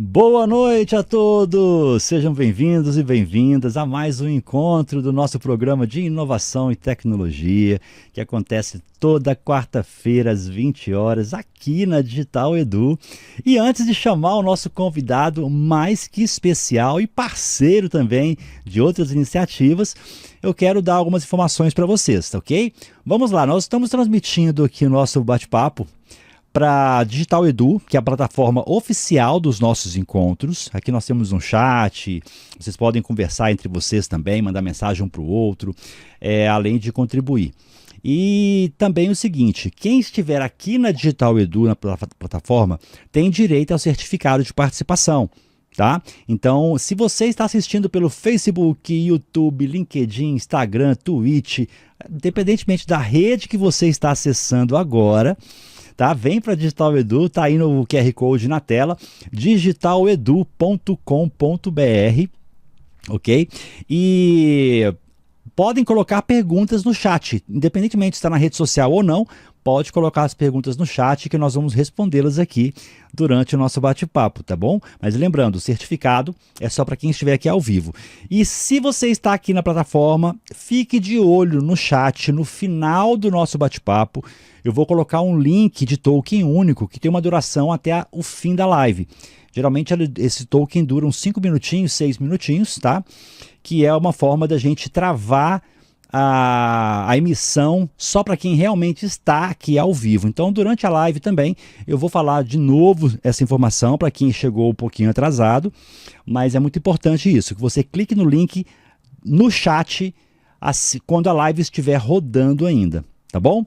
Boa noite a todos! Sejam bem-vindos e bem-vindas a mais um encontro do nosso programa de inovação e tecnologia, que acontece toda quarta-feira às 20 horas aqui na Digital Edu. E antes de chamar o nosso convidado mais que especial e parceiro também de outras iniciativas, eu quero dar algumas informações para vocês, tá ok? Vamos lá, nós estamos transmitindo aqui o nosso bate-papo para Digital Edu, que é a plataforma oficial dos nossos encontros. Aqui nós temos um chat, vocês podem conversar entre vocês também, mandar mensagem um para o outro, além de contribuir. E também o seguinte, quem estiver aqui na Digital Edu, na plataforma, tem direito ao certificado de participação. Tá? Então, se você está assistindo pelo Facebook, YouTube, LinkedIn, Instagram, Twitch, independentemente da rede que você está acessando agora, tá? Vem para Digital Edu, tá aí no QR Code na tela, digitaledu.com.br, ok? E podem colocar perguntas no chat, independentemente se está na rede social ou não, pode colocar as perguntas no chat que nós vamos respondê-las aqui durante o nosso bate-papo, tá bom? Mas lembrando, o certificado é só para quem estiver aqui ao vivo. E se você está aqui na plataforma, fique de olho no chat, no final do nosso bate-papo, eu vou colocar um link de token único que tem uma duração até o fim da live. Geralmente esse token dura uns 5 minutinhos, 6 minutinhos, tá? Que é uma forma da gente travar a emissão só para quem realmente está aqui ao vivo. Então, durante a live também, eu vou falar de novo essa informação para quem chegou um pouquinho atrasado, mas é muito importante isso, que você clique no link no chat quando a live estiver rodando ainda, tá bom?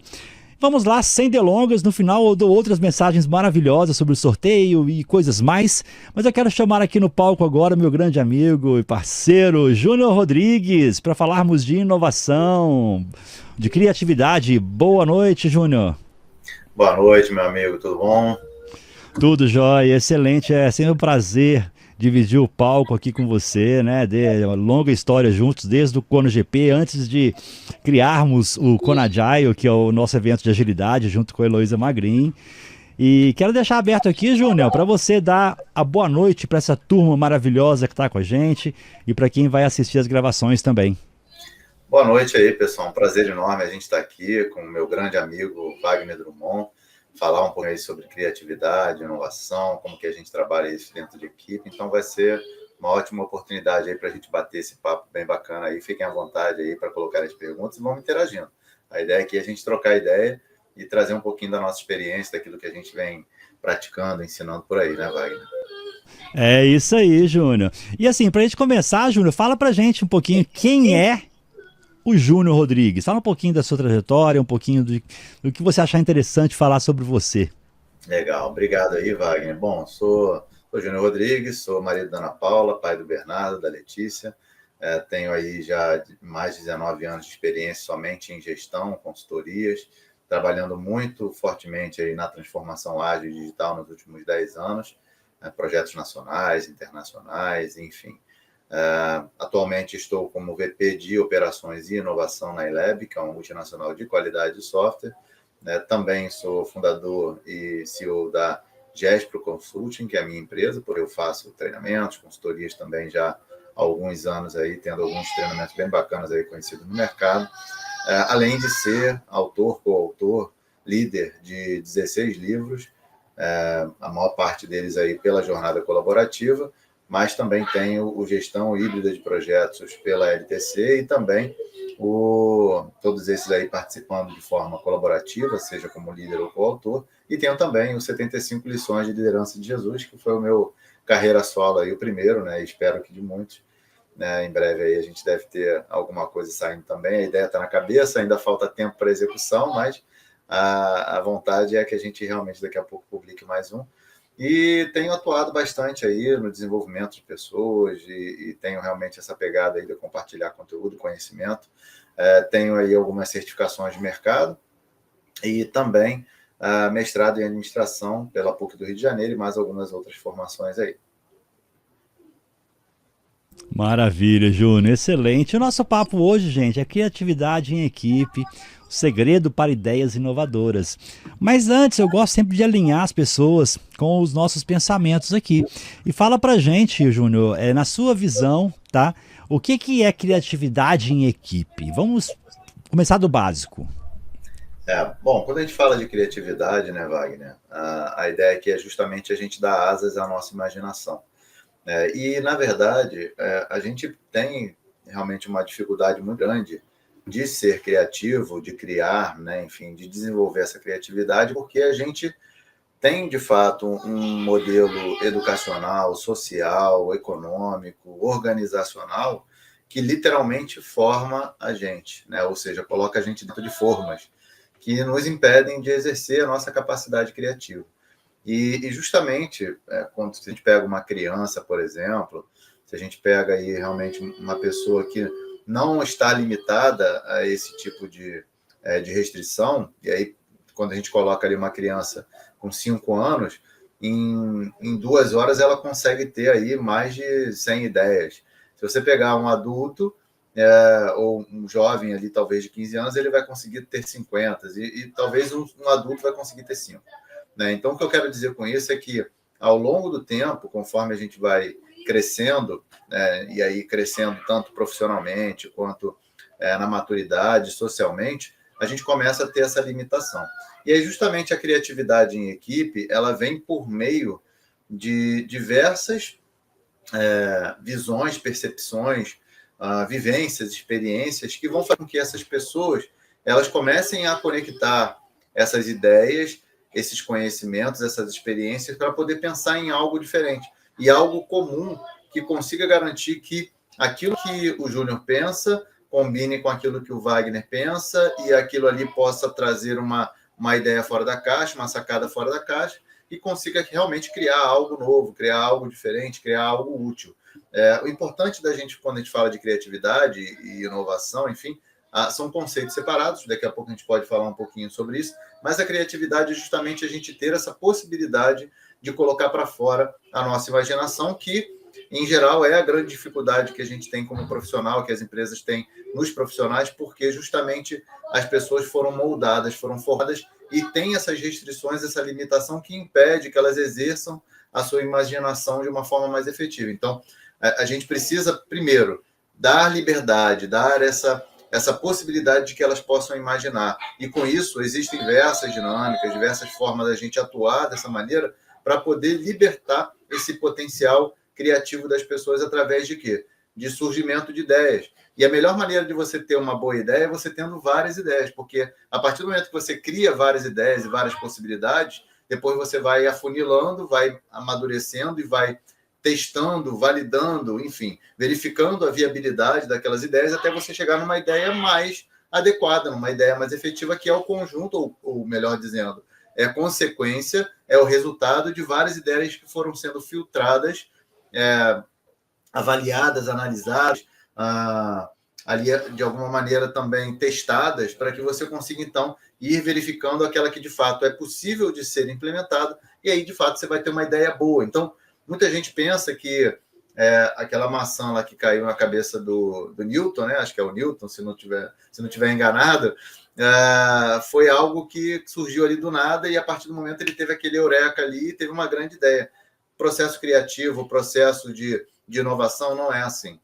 Vamos lá, sem delongas, no final eu dou outras mensagens maravilhosas sobre o sorteio e coisas mais, mas eu quero chamar aqui no palco agora meu grande amigo e parceiro Júnior Rodrigues para falarmos de inovação, de criatividade. Boa noite, Júnior. Boa noite, meu amigo, tudo bom? Tudo jóia, excelente, é sempre um prazer dividir o palco aqui com você, né? De uma longa história juntos, desde o ConoGP, antes de criarmos o ConaGile, que é o nosso evento de agilidade, junto com a Heloísa Magrin. E quero deixar aberto aqui, Júnior, para você dar a boa noite para essa turma maravilhosa que está com a gente e para quem vai assistir as gravações também. Boa noite aí, pessoal. Um prazer enorme a gente estar aqui com o meu grande amigo Wagner Drummond, falar um pouco aí sobre criatividade, inovação, como que a gente trabalha isso dentro de equipe. Então vai ser uma ótima oportunidade aí para a gente bater esse papo bem bacana aí. Fiquem à vontade aí para colocar as perguntas e vamos interagindo. A ideia aqui é a gente trocar ideia e trazer um pouquinho da nossa experiência, daquilo que a gente vem praticando, ensinando por aí, né, Wagner? É isso aí, Júnior. E assim, para a gente começar, Júnior, fala para a gente um pouquinho quem é o Júnior Rodrigues. Fala um pouquinho da sua trajetória, um pouquinho do que você achar interessante falar sobre você. Legal, obrigado aí, Wagner. Bom, sou Júnior Rodrigues, sou marido da Ana Paula, pai do Bernardo, da Letícia. Tenho aí já mais de 19 anos de experiência somente em gestão, consultorias, trabalhando muito fortemente aí na transformação ágil e digital nos últimos 10 anos, projetos nacionais, internacionais, enfim. Atualmente estou como VP de Operações e Inovação na iLab, que é uma multinacional de qualidade de software. Também sou fundador e CEO da Gespro Consulting, que é a minha empresa, porque eu faço treinamentos, consultorias também já há alguns anos, aí, tendo alguns treinamentos bem bacanas aí conhecidos no mercado. Além de ser autor, coautor, líder de 16 livros, a maior parte deles aí pela jornada colaborativa, mas também tenho o Gestão Híbrida de Projetos pela LTC e também todos esses aí participando de forma colaborativa, seja como líder ou coautor, e tenho também os 75 lições de liderança de Jesus, que foi o meu carreira solo aí, o primeiro, né? Espero que de muitos, né? Em breve aí a gente deve ter alguma coisa saindo também, a ideia está na cabeça, ainda falta tempo para execução, mas a vontade é que a gente realmente daqui a pouco publique mais um. E tenho atuado bastante aí no desenvolvimento de pessoas e tenho realmente essa pegada aí de compartilhar conteúdo, conhecimento. Tenho aí algumas certificações de mercado e também mestrado em administração pela PUC do Rio de Janeiro e mais algumas outras formações aí. Maravilha, Júnior, excelente. O nosso papo hoje, gente, é criatividade em equipe, o segredo para ideias inovadoras. Mas antes, eu gosto sempre de alinhar as pessoas com os nossos pensamentos aqui. E fala pra gente, Júnior, na sua visão, tá? O que que é criatividade em equipe? Vamos começar do básico. Bom, quando a gente fala de criatividade, né, Wagner, a ideia aqui é justamente a gente dar asas à nossa imaginação. E, na verdade, a gente tem realmente uma dificuldade muito grande de ser criativo, de criar, né, enfim, de desenvolver essa criatividade, porque a gente tem, de fato, um modelo educacional, social, econômico, organizacional, que literalmente forma a gente, né? Ou seja, coloca a gente dentro de formas que nos impedem de exercer a nossa capacidade criativa. E justamente, quando a gente pega uma criança, por exemplo, se a gente pega aí realmente uma pessoa que não está limitada a esse tipo de restrição, e aí quando a gente coloca ali uma criança com 5 anos, em 2 horas ela consegue ter aí mais de 100 ideias. Se você pegar um adulto, ou um jovem ali, talvez de 15 anos, ele vai conseguir ter 50, e talvez um adulto vai conseguir ter 5. Né? Então, o que eu quero dizer com isso é que, ao longo do tempo, conforme a gente vai crescendo, né, e aí crescendo tanto profissionalmente quanto na maturidade, socialmente, a gente começa a ter essa limitação. E aí, justamente, a criatividade em equipe, ela vem por meio de diversas visões, percepções, vivências, experiências, que vão fazer com que essas pessoas elas comecem a conectar essas ideias, esses conhecimentos, essas experiências, para poder pensar em algo diferente. E algo comum que consiga garantir que aquilo que o Júnior pensa combine com aquilo que o Wagner pensa e aquilo ali possa trazer uma ideia fora da caixa, uma sacada fora da caixa, e consiga realmente criar algo novo, criar algo diferente, criar algo útil. O importante da gente, quando a gente fala de criatividade e inovação, enfim, são conceitos separados, daqui a pouco a gente pode falar um pouquinho sobre isso, mas a criatividade é justamente a gente ter essa possibilidade de colocar para fora a nossa imaginação, que, em geral, é a grande dificuldade que a gente tem como profissional, que as empresas têm nos profissionais, porque justamente as pessoas foram moldadas, foram formadas e têm essas restrições, essa limitação que impede que elas exerçam a sua imaginação de uma forma mais efetiva. Então, a gente precisa, primeiro, dar liberdade, dar essa possibilidade de que elas possam imaginar. E, com isso, existem diversas dinâmicas, diversas formas da gente atuar dessa maneira para poder libertar esse potencial criativo das pessoas através de quê? De surgimento de ideias. E a melhor maneira de você ter uma boa ideia é você tendo várias ideias, porque a partir do momento que você cria várias ideias e várias possibilidades, depois você vai afunilando, vai amadurecendo e vai testando, validando, enfim, verificando a viabilidade daquelas ideias até você chegar numa ideia mais adequada, numa ideia mais efetiva, que é o conjunto, ou melhor dizendo, é a consequência, é o resultado de várias ideias que foram sendo filtradas, avaliadas, analisadas, ali de alguma maneira também testadas, para que você consiga, então, ir verificando aquela que de fato é possível de ser implementada, e aí, de fato, você vai ter uma ideia boa. Então, muita gente pensa que aquela maçã lá que caiu na cabeça do Newton, né? Acho que é o Newton, se não tiver enganado, foi algo que surgiu ali do nada, e a partir do momento ele teve aquele eureka ali e teve uma grande ideia. Processo criativo, processo de inovação não é assim.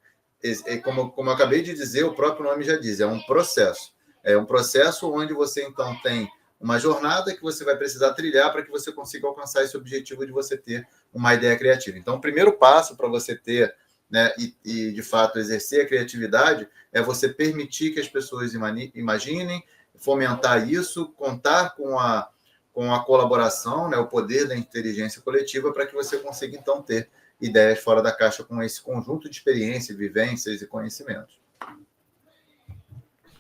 Como eu acabei de dizer, o próprio nome já diz, é um processo. É um processo onde você, então, tem uma jornada que você vai precisar trilhar para que você consiga alcançar esse objetivo de você ter uma ideia criativa. Então, o primeiro passo para você ter, né, e, de fato, exercer a criatividade é você permitir que as pessoas imaginem, fomentar isso, contar com a colaboração, né, o poder da inteligência coletiva para que você consiga, então, ter ideias fora da caixa com esse conjunto de experiências, vivências e conhecimentos.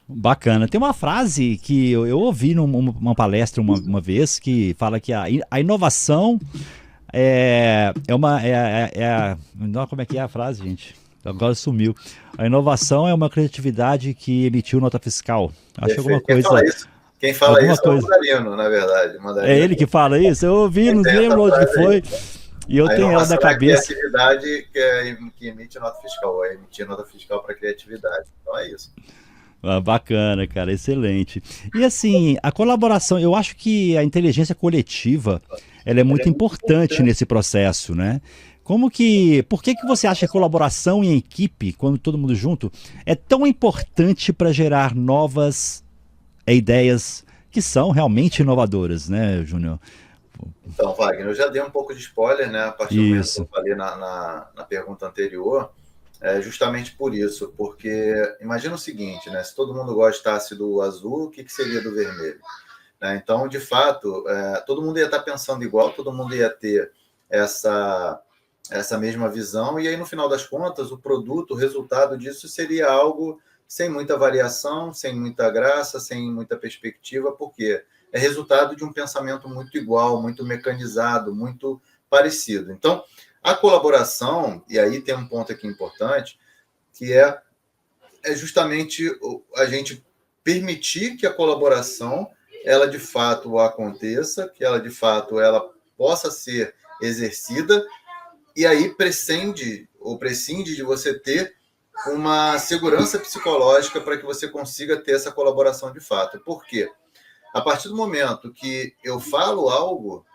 Bacana. Tem uma frase que eu ouvi numa palestra uma vez que fala que a inovação não, como é que é a frase, gente? Agora sumiu. A inovação é uma criatividade que emitiu nota fiscal. Acho que alguma coisa. Quem fala isso é o Mandarino, na verdade. Mandarino. É ele que fala isso? Eu ouvi, não lembro onde que foi. E eu A tenho ela na inovação é a cabeça. criatividade que emite nota fiscal, é emitir nota fiscal para criatividade. Então é isso. Ah, bacana, cara, excelente. E assim, a colaboração, eu acho que a inteligência coletiva, ela é Ela é muito muito importante importante. nesse processo, né? Por que que você acha que a colaboração em equipe, quando todo mundo junto, é tão importante para gerar novas ideias que são realmente inovadoras, né, Júnior? Então, Wagner, eu já dei um pouco de spoiler, né? A partir do momento que Isso. eu falei na pergunta anterior, é justamente por isso, porque imagina o seguinte, né? Se todo mundo gostasse do azul, o que seria do vermelho? Né? Então, de fato, todo mundo ia estar pensando igual, todo mundo ia ter essa, essa mesma visão, e aí, no final das contas, o produto, o resultado disso seria algo sem muita variação, sem muita graça, sem muita perspectiva, porque é resultado de um pensamento muito igual, muito mecanizado, muito parecido. Então, a colaboração, e aí tem um ponto aqui importante, que é justamente a gente permitir que a colaboração ela de fato aconteça, que ela de fato ela possa ser exercida, e aí prescinde de você ter uma segurança psicológica para que você consiga ter essa colaboração de fato. Por quê? A partir do momento que eu falo algo,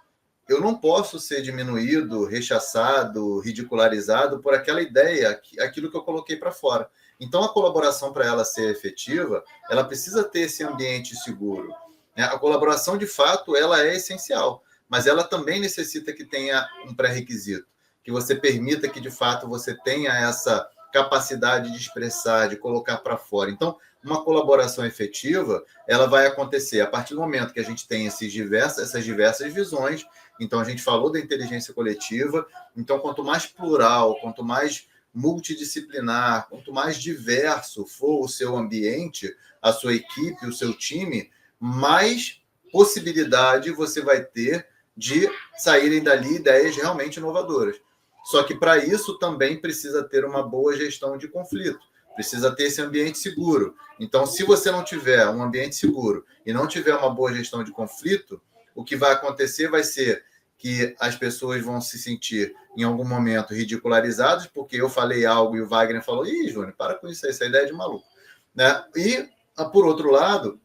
eu não posso ser diminuído, rechaçado, ridicularizado por aquela ideia, aquilo que eu coloquei para fora. Então, a colaboração, para ela ser efetiva, ela precisa ter esse ambiente seguro. A colaboração, de fato, ela é essencial, mas ela também necessita que tenha um pré-requisito, que você permita que, de fato, você tenha essa capacidade de expressar, de colocar para fora. Então, uma colaboração efetiva, ela vai acontecer a partir do momento que a gente tem essas diversas visões. Então, a gente falou da inteligência coletiva. Então, quanto mais plural, quanto mais multidisciplinar, quanto mais diverso for o seu ambiente, a sua equipe, o seu time, mais possibilidade você vai ter de saírem dali ideias realmente inovadoras. Só que para isso também precisa ter uma boa gestão de conflito, precisa ter esse ambiente seguro. Então, se você não tiver um ambiente seguro e não tiver uma boa gestão de conflito, o que vai acontecer vai ser que as pessoas vão se sentir, em algum momento, ridicularizadas, porque eu falei algo e o Wagner falou: ih, Júnior, para com isso aí, essa ideia é de maluco. Né? E, por outro lado,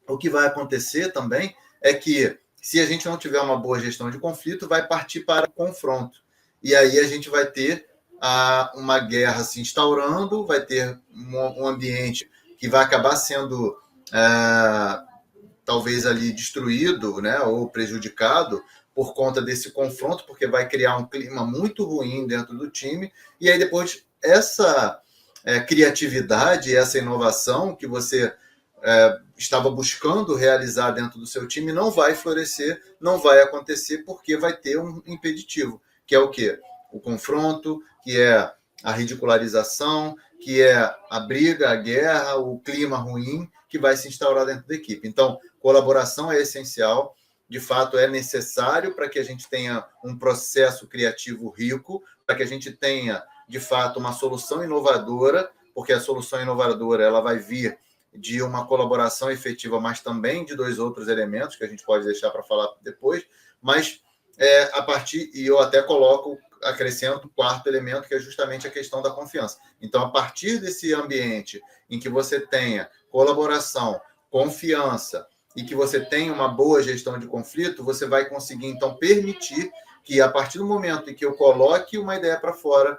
o que vai acontecer também é que, se a gente não tiver uma boa gestão de conflito, vai partir para o confronto. E aí a gente vai ter uma guerra se instaurando, vai ter um ambiente que vai acabar sendo talvez ali destruído, né, ou prejudicado por conta desse confronto, porque vai criar um clima muito ruim dentro do time, e aí depois essa criatividade, essa inovação que você estava buscando realizar dentro do seu time não vai florescer, não vai acontecer, porque vai ter um impeditivo, que é o quê? O confronto, que é a ridicularização, que é a briga, a guerra, o clima ruim que vai se instaurar dentro da equipe. Então, colaboração é essencial, de fato é necessário para que a gente tenha um processo criativo rico, para que a gente tenha, de fato, uma solução inovadora, porque a solução inovadora ela vai vir de uma colaboração efetiva, mas também de dois outros elementos que a gente pode deixar para falar depois, mas a partir, e eu até acrescento o quarto elemento, que é justamente a questão da confiança. Então, a partir desse ambiente em que você tenha colaboração, confiança e que você tenha uma boa gestão de conflito, você vai conseguir, então, permitir que, a partir do momento em que eu coloque uma ideia para fora,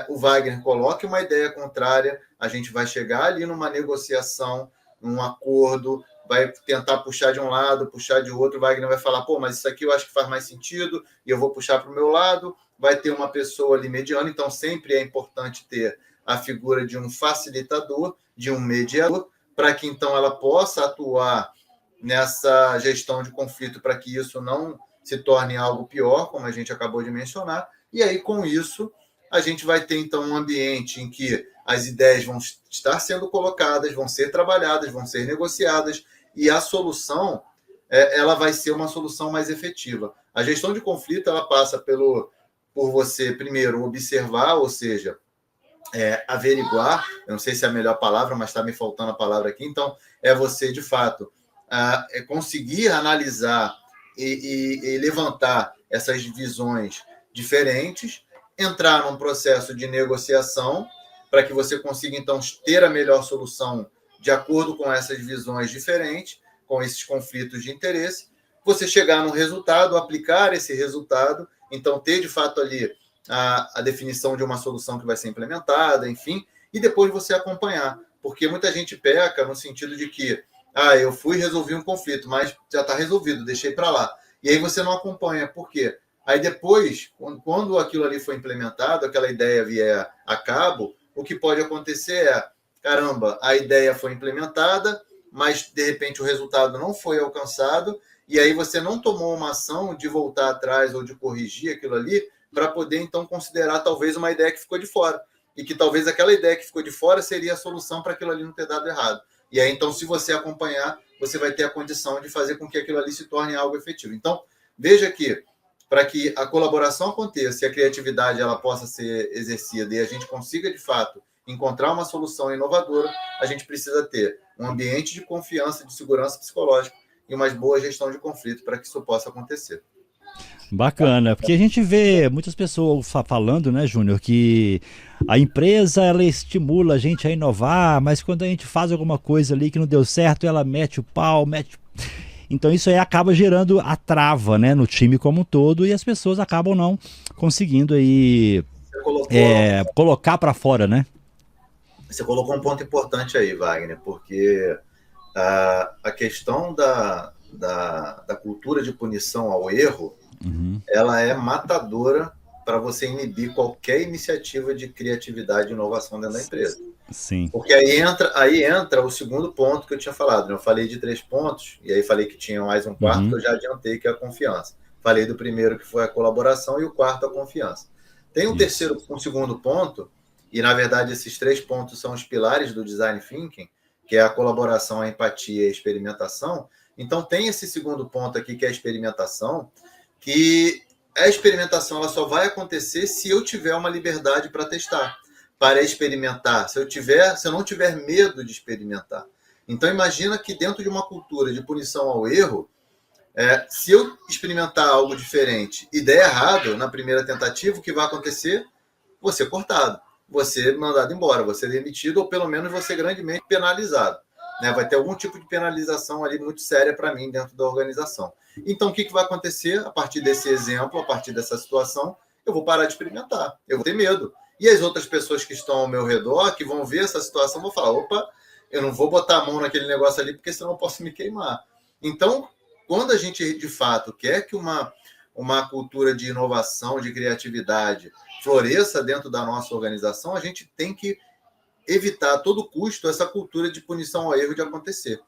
o Wagner coloque uma ideia contrária, a gente vai chegar ali numa negociação, num acordo, vai tentar puxar de um lado, puxar de outro, o Wagner vai falar, pô, mas isso aqui eu acho que faz mais sentido, e eu vou puxar para o meu lado, vai ter uma pessoa ali mediana, então sempre é importante ter a figura de um facilitador, de um mediador, para que então ela possa atuar nessa gestão de conflito, para que isso não se torne algo pior, como a gente acabou de mencionar, e aí com isso a gente vai ter, então, um ambiente em que as ideias vão estar sendo colocadas, vão ser trabalhadas, vão ser negociadas, e a solução ela vai ser uma solução mais efetiva. A gestão de conflito ela passa por você, primeiro, observar, ou seja, averiguar, eu não sei se é a melhor palavra, mas está me faltando a palavra aqui, então, é você, de fato, conseguir analisar e levantar essas visões diferentes, entrar num processo de negociação para que você consiga, então, ter a melhor solução de acordo com essas visões diferentes, com esses conflitos de interesse, você chegar no resultado, aplicar esse resultado, então ter, de fato, ali a definição de uma solução que vai ser implementada, enfim, e depois você acompanhar. Porque muita gente peca no sentido de que eu fui e resolvi um conflito, mas já está resolvido, deixei para lá. E aí você não acompanha. Por quê? Aí depois, quando aquilo ali foi implementado, aquela ideia vier a cabo, o que pode acontecer é, caramba, a ideia foi implementada, mas de repente o resultado não foi alcançado, e aí você não tomou uma ação de voltar atrás ou de corrigir aquilo ali, para poder então considerar talvez uma ideia que ficou de fora. E que talvez aquela ideia que ficou de fora seria a solução para aquilo ali não ter dado errado. E aí, então, se você acompanhar, você vai ter a condição de fazer com que aquilo ali se torne algo efetivo. Então, veja que, para que a colaboração aconteça e a criatividade ela possa ser exercida e a gente consiga, de fato, encontrar uma solução inovadora, a gente precisa ter um ambiente de confiança, de segurança psicológica e uma boa gestão de conflito para que isso possa acontecer. Bacana, porque a gente vê muitas pessoas falando, né, Júnior, que a empresa ela estimula a gente a inovar, mas quando a gente faz alguma coisa ali que não deu certo, ela mete o pau, Então isso aí acaba gerando a trava, né, no time como um todo e as pessoas acabam não conseguindo aí colocar para fora, né? Você colocou um ponto importante aí, Wagner, porque a questão da cultura de punição ao erro, ela é matadora para você inibir qualquer iniciativa de criatividade e inovação dentro da empresa. Sim. Porque aí entra o segundo ponto que eu tinha falado. Né? Eu falei de 3 pontos, e aí falei que tinha mais um quarto, que eu já adiantei, que é a confiança. Falei do primeiro, que foi a colaboração, e o quarto, a confiança. Tem um segundo ponto, e na verdade esses 3 pontos são os pilares do Design Thinking, que é a colaboração, a empatia e a experimentação. Então tem esse segundo ponto aqui, que é a experimentação, que a experimentação ela só vai acontecer se eu tiver uma liberdade para testar, para experimentar, se eu não tiver medo de experimentar. Então imagina que dentro de uma cultura de punição ao erro, se eu experimentar algo diferente e der errado na primeira tentativa, o que vai acontecer? Vou ser cortado, vou ser mandado embora, vou ser demitido ou pelo menos vou ser grandemente penalizado. Né? Vai ter algum tipo de penalização ali muito séria para mim dentro da organização. Então, o que vai acontecer a partir desse exemplo, a partir dessa situação? Eu vou parar de experimentar, eu vou ter medo. E as outras pessoas que estão ao meu redor, que vão ver essa situação, vão falar, opa, eu não vou botar a mão naquele negócio ali, porque senão eu posso me queimar. Então, quando a gente, de fato, quer que uma cultura de inovação, de criatividade, floresça dentro da nossa organização, a gente tem que evitar a todo custo essa cultura de punição ao erro de acontecer.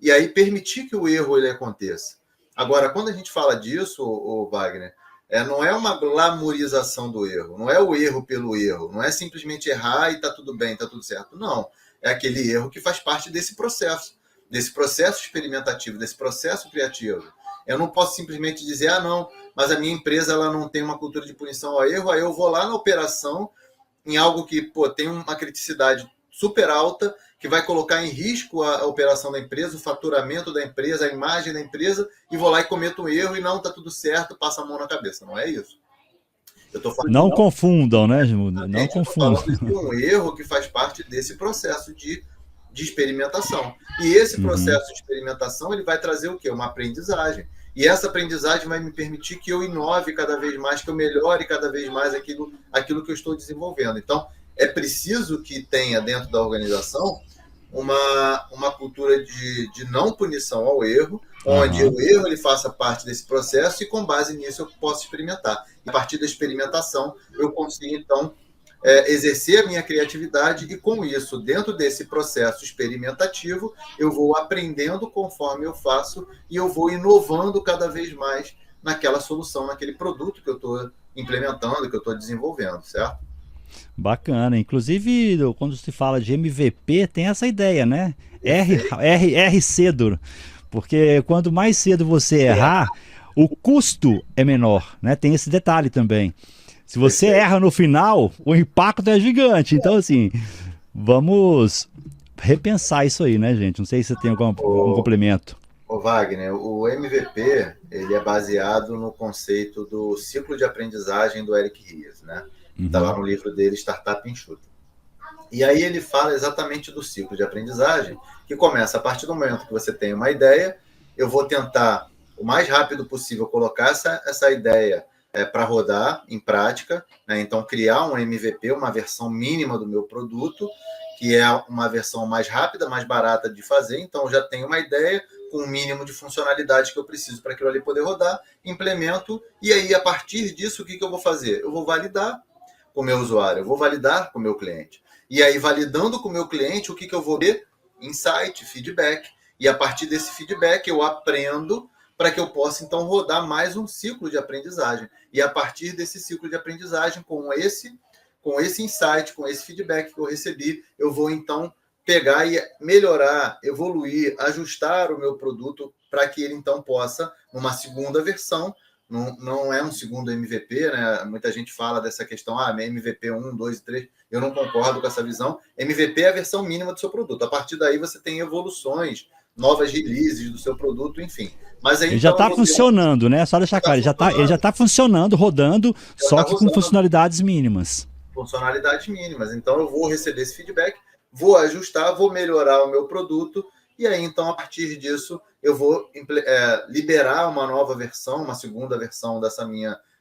E aí permitir que o erro ele aconteça. Agora, quando a gente fala disso, Wagner, não é uma glamorização do erro, não é o erro pelo erro, não é simplesmente errar e está tudo bem, está tudo certo. Não, é aquele erro que faz parte desse processo experimentativo, desse processo criativo. Eu não posso simplesmente dizer, não, mas a minha empresa ela não tem uma cultura de punição ao erro, aí eu vou lá na operação, em algo que tem uma criticidade super alta, que vai colocar em risco a operação da empresa, o faturamento da empresa, a imagem da empresa, e vou lá e cometo um erro e não está tudo certo, passa a mão na cabeça. Não é isso. Eu tô falando, não confundam, né, Júnior? Não confundam. Eu tô falando de um erro que faz parte desse processo de experimentação. E esse processo de experimentação ele vai trazer o quê? Uma aprendizagem. E essa aprendizagem vai me permitir que eu inove cada vez mais, que eu melhore cada vez mais aquilo que eu estou desenvolvendo. Então, é preciso que tenha dentro da organização uma cultura de não punição ao erro, onde o erro ele faça parte desse processo e com base nisso eu posso experimentar. E a partir da experimentação eu consigo, então, exercer a minha criatividade e com isso, dentro desse processo experimentativo, eu vou aprendendo conforme eu faço e eu vou inovando cada vez mais naquela solução, naquele produto que eu estou implementando, que eu estou desenvolvendo, certo? Bacana. Inclusive, quando se fala de MVP, tem essa ideia, né? R cedo. Porque quanto mais cedo você errar, o custo é menor, né? Tem esse detalhe também. Se você erra no final, o impacto é gigante. Então, assim, vamos repensar isso aí, né, gente? Não sei se você tem algum complemento. Ô Wagner, o MVP ele é baseado no conceito do ciclo de aprendizagem do Eric Ries, né? Está lá no livro dele, Startup Enxuta. E aí ele fala exatamente do ciclo de aprendizagem, que começa a partir do momento que você tem uma ideia, eu vou tentar o mais rápido possível colocar essa ideia para rodar em prática, né? Então criar um MVP, uma versão mínima do meu produto, que é uma versão mais rápida, mais barata de fazer. Então eu já tenho uma ideia com o mínimo de funcionalidade que eu preciso para aquilo ali poder rodar, implemento, e aí a partir disso o que eu vou fazer? Eu vou validar com o meu usuário, eu vou validar com o meu cliente. E aí, validando com o meu cliente, o que eu vou ver? Insight, feedback. E a partir desse feedback, eu aprendo para que eu possa, então, rodar mais um ciclo de aprendizagem. E a partir desse ciclo de aprendizagem, com esse insight, com esse feedback que eu recebi, eu vou, então, pegar e melhorar, evoluir, ajustar o meu produto para que ele, então, possa, numa segunda versão, não é um segundo MVP, né? Muita gente fala dessa questão, MVP 1, 2 e 3. Eu não concordo com essa visão. MVP é a versão mínima do seu produto. A partir daí você tem evoluções, novas releases do seu produto, enfim. Mas aí, ele já está funcionando, né? Só deixar claro, ele já tá funcionando, rodando, só que com funcionalidades mínimas. Funcionalidades mínimas. Então eu vou receber esse feedback, vou ajustar, vou melhorar o meu produto, e aí, então, a partir disso, eu vou liberar uma nova versão, uma segunda versão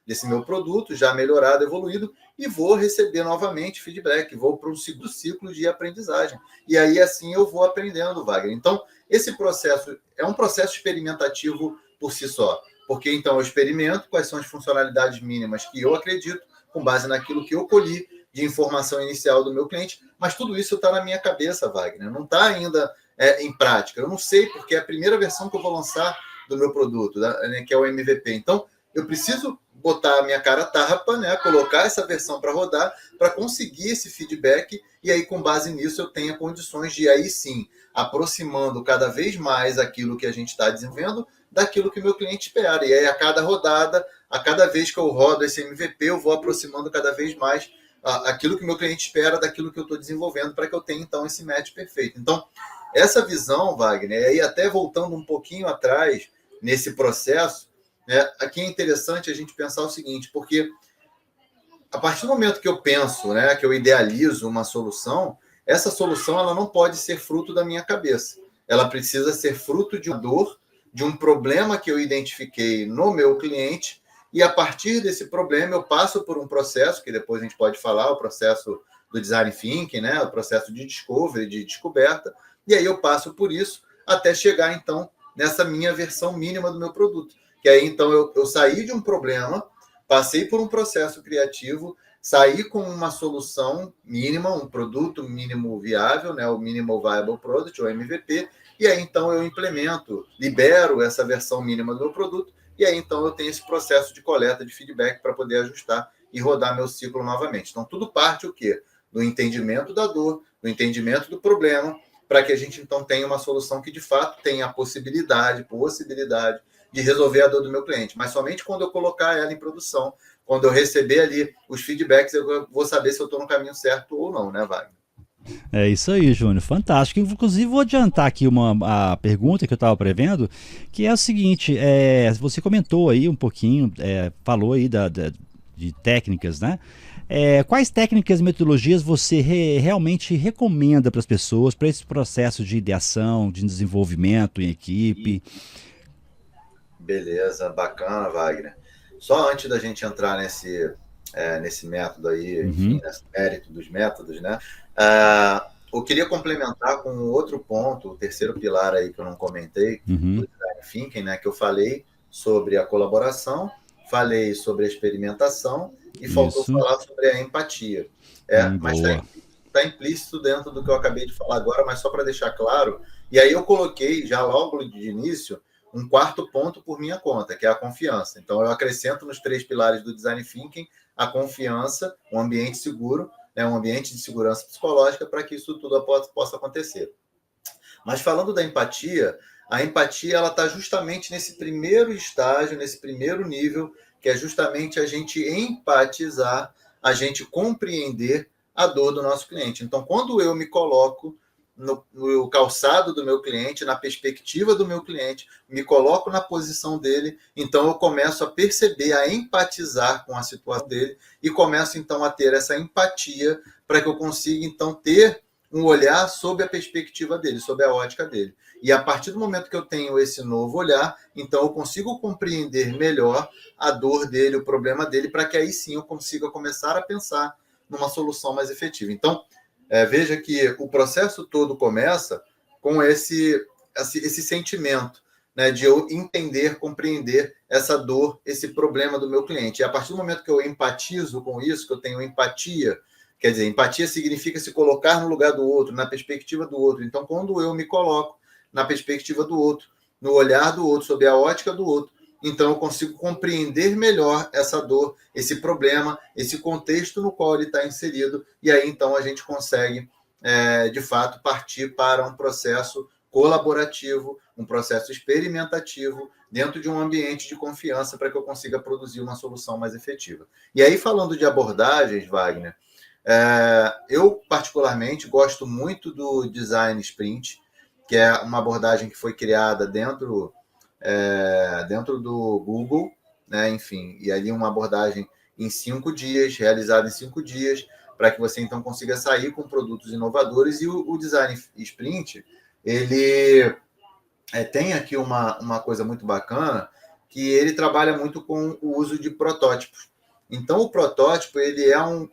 desse meu produto, já melhorado, evoluído, e vou receber novamente feedback, vou para um segundo ciclo de aprendizagem. E aí, assim, eu vou aprendendo, Wagner. Então, esse processo é um processo experimentativo por si só, porque, então, eu experimento quais são as funcionalidades mínimas que eu acredito, com base naquilo que eu colhi de informação inicial do meu cliente, mas tudo isso está na minha cabeça, Wagner, não está ainda em prática. Eu não sei, porque é a primeira versão que eu vou lançar do meu produto, né, que é o MVP. Então, eu preciso botar a minha cara a tapa, né, colocar essa versão para rodar, para conseguir esse feedback, e aí, com base nisso, eu tenha condições de, aí sim, aproximando cada vez mais aquilo que a gente está desenvolvendo daquilo que o meu cliente espera. E aí, a cada rodada, a cada vez que eu rodo esse MVP, eu vou aproximando cada vez mais aquilo que o meu cliente espera daquilo que eu estou desenvolvendo, para que eu tenha, então, esse match perfeito. Então, essa visão, Wagner, e até voltando um pouquinho atrás nesse processo, né, aqui é interessante a gente pensar o seguinte, porque a partir do momento que eu penso, né, que eu idealizo uma solução, essa solução ela não pode ser fruto da minha cabeça. Ela precisa ser fruto de uma dor, de um problema que eu identifiquei no meu cliente, e a partir desse problema eu passo por um processo, que depois a gente pode falar, o processo do design thinking, né, o processo de discovery, de descoberta, e aí eu passo por isso até chegar, então, nessa minha versão mínima do meu produto. Que aí, então, eu saí de um problema, passei por um processo criativo, saí com uma solução mínima, um produto mínimo viável, né, o Minimal Viable Product, ou MVP, e aí, então, eu implemento, libero essa versão mínima do meu produto, e aí, então, eu tenho esse processo de coleta de feedback para poder ajustar e rodar meu ciclo novamente. Então, tudo parte o quê? Do entendimento da dor, do entendimento do problema, para que a gente, então, tenha uma solução que, de fato, tenha a possibilidade de resolver a dor do meu cliente. Mas somente quando eu colocar ela em produção, quando eu receber ali os feedbacks, eu vou saber se eu estou no caminho certo ou não, né, Wagner? É isso aí, Júnior, fantástico. Inclusive, vou adiantar aqui a pergunta que eu estava prevendo, que é o seguinte, você comentou aí um pouquinho, falou aí de técnicas, né? Quais técnicas e metodologias você realmente recomenda para as pessoas, para esse processo de ideação, de desenvolvimento em equipe? Beleza, bacana, Wagner. Só antes da gente entrar nesse método aí, enfim, nesse mérito dos métodos, né? Eu queria complementar com outro ponto, o terceiro pilar aí que eu não comentei, do Design Thinking, né? Que eu falei sobre a colaboração, falei sobre a experimentação e faltou falar sobre a empatia. Mas está implícito dentro do que eu acabei de falar agora, mas só para deixar claro, e aí eu coloquei já logo de início um quarto ponto por minha conta, que é a confiança. Então, eu acrescento nos 3 pilares do Design Thinking a confiança, um ambiente seguro, né, um ambiente de segurança psicológica para que isso tudo possa acontecer. Mas falando da empatia, a empatia ela está justamente nesse primeiro estágio, nesse primeiro nível, que é justamente a gente empatizar, a gente compreender a dor do nosso cliente. Então, quando eu me coloco no calçado do meu cliente, na perspectiva do meu cliente, me coloco na posição dele, então eu começo a perceber, a empatizar com a situação dele e começo então a ter essa empatia para que eu consiga então ter um olhar sob a perspectiva dele, sob a ótica dele. E a partir do momento que eu tenho esse novo olhar, então eu consigo compreender melhor a dor dele, o problema dele, para que aí sim eu consiga começar a pensar numa solução mais efetiva. Então, veja que o processo todo começa com esse sentimento, né, de eu entender, compreender essa dor, esse problema do meu cliente. E a partir do momento que eu empatizo com isso, que eu tenho empatia, quer dizer, empatia significa se colocar no lugar do outro, na perspectiva do outro. Então, quando eu me coloco na perspectiva do outro, no olhar do outro, sob a ótica do outro, então eu consigo compreender melhor essa dor, esse problema, esse contexto no qual ele está inserido, e aí então a gente consegue, de fato, partir para um processo colaborativo, um processo experimentativo, dentro de um ambiente de confiança para que eu consiga produzir uma solução mais efetiva. E aí, falando de abordagens, Wagner, eu particularmente gosto muito do Design Sprint, que é uma abordagem que foi criada dentro do Google, né? Enfim, e ali uma abordagem em 5 dias, realizada em 5 dias, para que você então consiga sair com produtos inovadores. E o Design Sprint, ele tem aqui uma coisa muito bacana, que ele trabalha muito com o uso de protótipos. Então, o protótipo, ele é um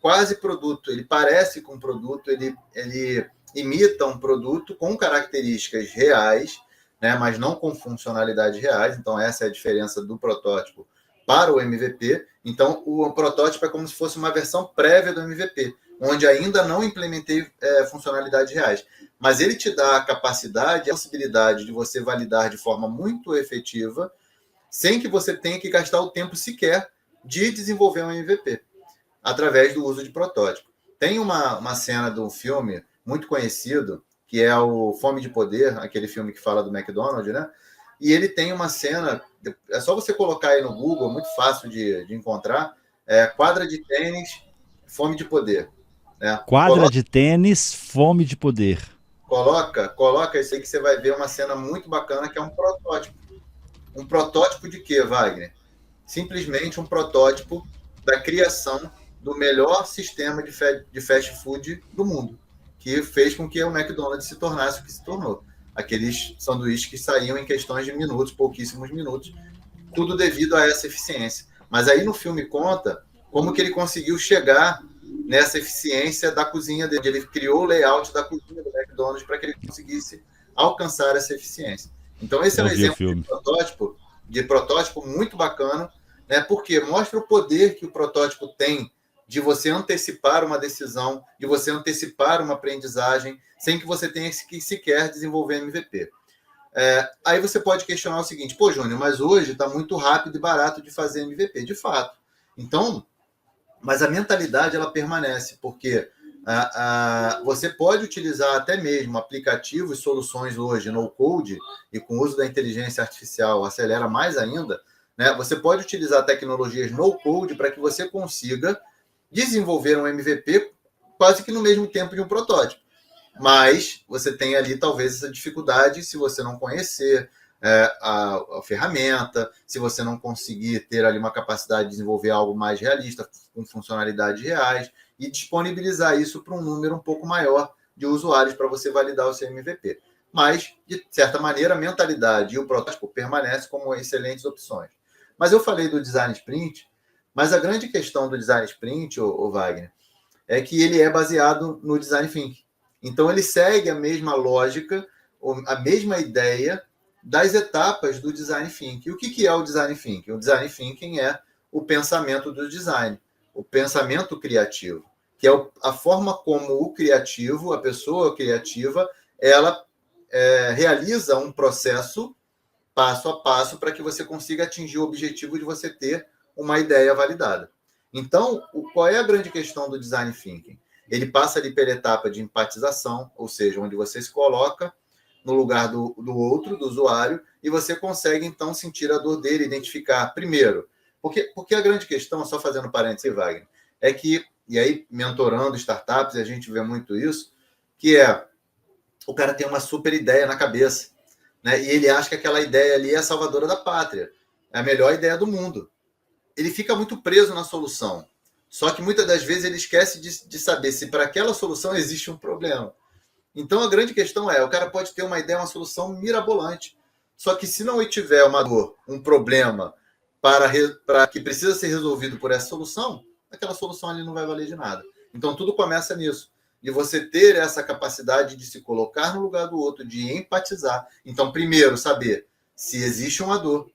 quase produto, ele parece com um produto, ele imita um produto com características reais, né, mas não com funcionalidades reais. Então, essa é a diferença do protótipo para o MVP. Então, o protótipo é como se fosse uma versão prévia do MVP, onde ainda não implementei funcionalidades reais. Mas ele te dá a capacidade, a possibilidade de você validar de forma muito efetiva, sem que você tenha que gastar o tempo sequer de desenvolver um MVP, através do uso de protótipo. Tem uma cena do filme muito conhecido, que é o Fome de Poder, aquele filme que fala do McDonald's, né? E ele tem uma cena, é só você colocar aí no Google, muito fácil de encontrar, quadra de tênis, Fome de Poder. Né? Quadra de tênis, fome de poder. Coloca isso aí que você vai ver uma cena muito bacana, que é um protótipo. Um protótipo de quê, Wagner? Simplesmente um protótipo da criação do melhor sistema de fast food do mundo, que fez com que o McDonald's se tornasse o que se tornou. Aqueles sanduíches que saíam em questões de minutos, pouquíssimos minutos, tudo devido a essa eficiência. Mas aí no filme conta como que ele conseguiu chegar nessa eficiência da cozinha dele. Ele criou o layout da cozinha do McDonald's para que ele conseguisse alcançar essa eficiência. Então, esse é um exemplo de protótipo muito bacana, né? Porque mostra o poder que o protótipo tem de você antecipar uma decisão, de você antecipar uma aprendizagem, sem que você tenha que sequer desenvolver MVP. Aí você pode questionar o seguinte: pô, Júnior, mas hoje está muito rápido e barato de fazer MVP. De fato. Então, mas a mentalidade ela permanece, porque você pode utilizar até mesmo aplicativos, soluções hoje no code, e com o uso da inteligência artificial acelera mais ainda, né? Você pode utilizar tecnologias no code para que você consiga desenvolver um MVP quase que no mesmo tempo de um protótipo. Mas você tem ali talvez essa dificuldade se você não conhecer a ferramenta, se você não conseguir ter ali uma capacidade de desenvolver algo mais realista, com funcionalidades reais, e disponibilizar isso para um número um pouco maior de usuários para você validar o seu MVP. Mas, de certa maneira, a mentalidade e o protótipo permanecem como excelentes opções. Mas eu falei do Design Sprint, mas a grande questão do Design Sprint, o Wagner, é que ele é baseado no Design Thinking. Então, ele segue a mesma lógica, a mesma ideia das etapas do Design Thinking. E o que é o Design Thinking? O Design Thinking é o pensamento do design, o pensamento criativo, que é a forma como o criativo, a pessoa criativa, ela realiza um processo passo a passo para que você consiga atingir o objetivo de você ter uma ideia validada. Então, qual é a grande questão do Design Thinking? Ele passa ali pela etapa de empatização, ou seja, onde você se coloca no lugar do outro, do usuário, e você consegue, então, sentir a dor dele, identificar, primeiro, porque a grande questão, só fazendo parênteses, Wagner, é que, e aí, mentorando startups, a gente vê muito isso, que o cara tem uma super ideia na cabeça, né? E ele acha que aquela ideia ali é a salvadora da pátria, é a melhor ideia do mundo. Ele fica muito preso na solução. Só que muitas das vezes ele esquece de saber se para aquela solução existe um problema. Então a grande questão é, o cara pode ter uma ideia, uma solução mirabolante. Só que se não tiver uma dor, um problema para que precisa ser resolvido por essa solução, aquela solução ali não vai valer de nada. Então tudo começa nisso. De você ter essa capacidade de se colocar no lugar do outro, de empatizar. Então, primeiro, saber se existe uma dor,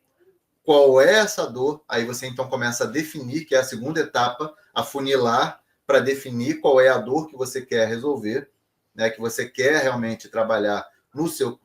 qual é essa dor, aí você então começa a definir, que é a segunda etapa, afunilar para definir qual é a dor que você quer resolver, né, que você quer realmente trabalhar para o seu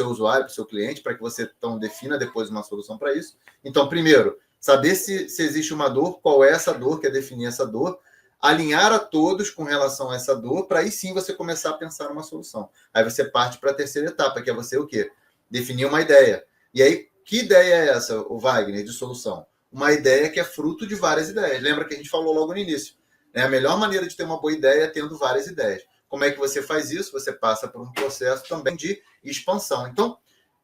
usuário, para o seu cliente, para que você então defina depois uma solução para isso. Então, primeiro, saber se existe uma dor, qual é essa dor, que é definir essa dor, alinhar a todos com relação a essa dor, para aí sim você começar a pensar numa solução. Aí você parte para a terceira etapa, que é você o quê? Definir uma ideia. E aí, que ideia é essa, o Wagner, de solução? Uma ideia que é fruto de várias ideias. Lembra que a gente falou logo no início, né? A melhor maneira de ter uma boa ideia é tendo várias ideias. Como é que você faz isso? Você passa por um processo também de expansão. Então,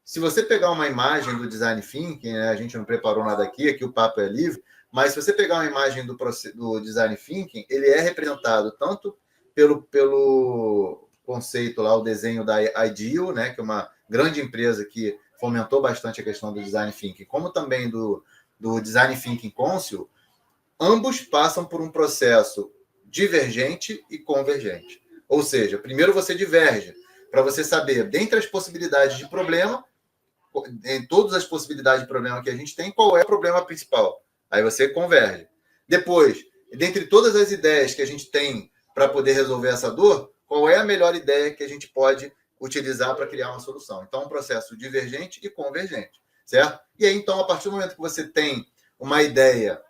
se você pegar uma imagem do Design Thinking, né, a gente não preparou nada aqui o papo é livre, mas se você pegar uma imagem do Design Thinking, ele é representado tanto pelo conceito lá, o desenho da Ideal, né, que é uma grande empresa que fomentou bastante a questão do Design Thinking, como também do Design Thinking Council. Ambos passam por um processo divergente e convergente. Ou seja, primeiro você diverge, para você saber, dentre as possibilidades de problema, em todas as possibilidades de problema que a gente tem, qual é o problema principal. Aí você converge. Depois, dentre todas as ideias que a gente tem para poder resolver essa dor, qual é a melhor ideia que a gente pode utilizar para criar uma solução? Então, um processo divergente e convergente, certo? E aí, então, a partir do momento que você tem uma ideia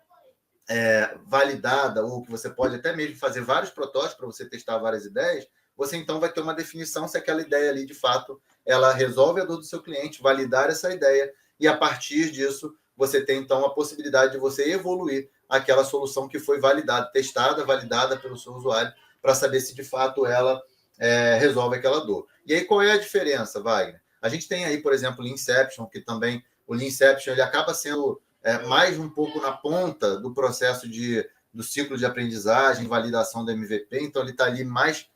validada, ou que você pode até mesmo fazer vários protótipos para você testar várias ideias, você então vai ter uma definição se aquela ideia ali, de fato, ela resolve a dor do seu cliente, validar essa ideia, e a partir disso, você tem então a possibilidade de você evoluir aquela solução que foi validada, testada, validada pelo seu usuário, para saber se de fato ela resolve aquela dor. E aí, qual é a diferença, Wagner? A gente tem aí, por exemplo, o Leanception, que também, o Leanception, ele acaba sendo mais um pouco na ponta do processo do ciclo de aprendizagem, validação do MVP, então ele está ali mais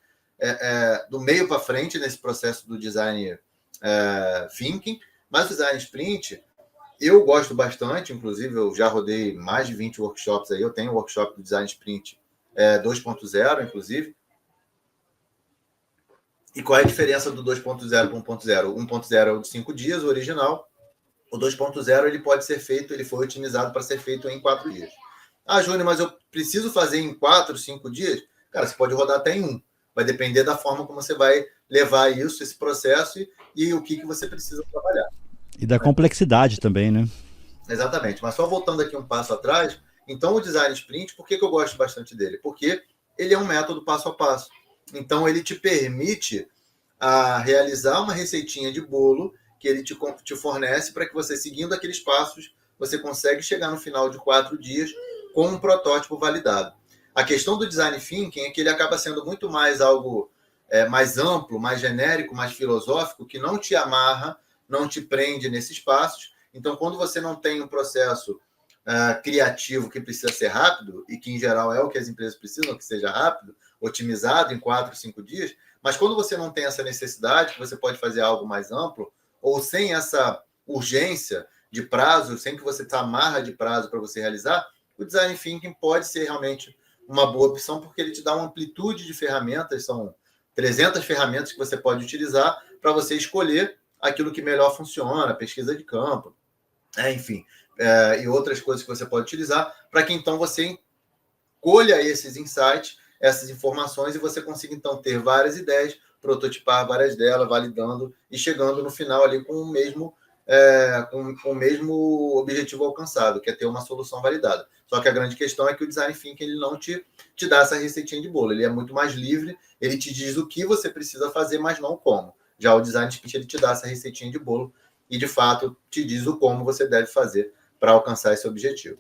do meio para frente nesse processo do design thinking, mas o design sprint eu gosto bastante, inclusive eu já rodei mais de 20 workshops aí, eu tenho um workshop do design sprint 2.0, inclusive. E qual é a diferença do 2.0 para 1.0? O 1.0 é o de 5 dias, o original. O 2.0 ele pode ser feito, ele foi otimizado para ser feito em 4 dias. Ah, Júnior, mas eu preciso fazer em 4, 5 dias? Cara, você pode rodar até em 1. Vai depender da forma como você vai levar isso, esse processo e o que você precisa trabalhar. E da complexidade também, né? Exatamente. Mas só voltando aqui um passo atrás, então o design sprint, por que eu gosto bastante dele? Porque ele é um método passo a passo. Então ele te permite realizar uma receitinha de bolo que ele te fornece para que você, seguindo aqueles passos, você consegue chegar no final de 4 dias com um protótipo validado. A questão do design thinking é que ele acaba sendo muito mais algo mais amplo, mais genérico, mais filosófico, que não te amarra, não te prende nesses passos. Então, quando você não tem um processo criativo que precisa ser rápido, e que em geral é o que as empresas precisam, que seja rápido, otimizado em 4, 5 dias, mas quando você não tem essa necessidade, que você pode fazer algo mais amplo, ou sem essa urgência de prazo, sem que você te amarra de prazo para você realizar, o design thinking pode ser realmente uma boa opção, porque ele te dá uma amplitude de ferramentas, são 300 ferramentas que você pode utilizar para você escolher aquilo que melhor funciona, pesquisa de campo, enfim, e outras coisas que você pode utilizar, para que então você colha esses insights, essas informações, e você consiga então ter várias ideias, prototipar várias delas, validando e chegando no final ali com o mesmo objetivo alcançado, que é ter uma solução validada. Só que a grande questão é que o design thinking ele não te dá essa receitinha de bolo, ele é muito mais livre, ele te diz o que você precisa fazer, mas não como. Já o design sprint ele te dá essa receitinha de bolo e de fato te diz o como você deve fazer para alcançar esse objetivo.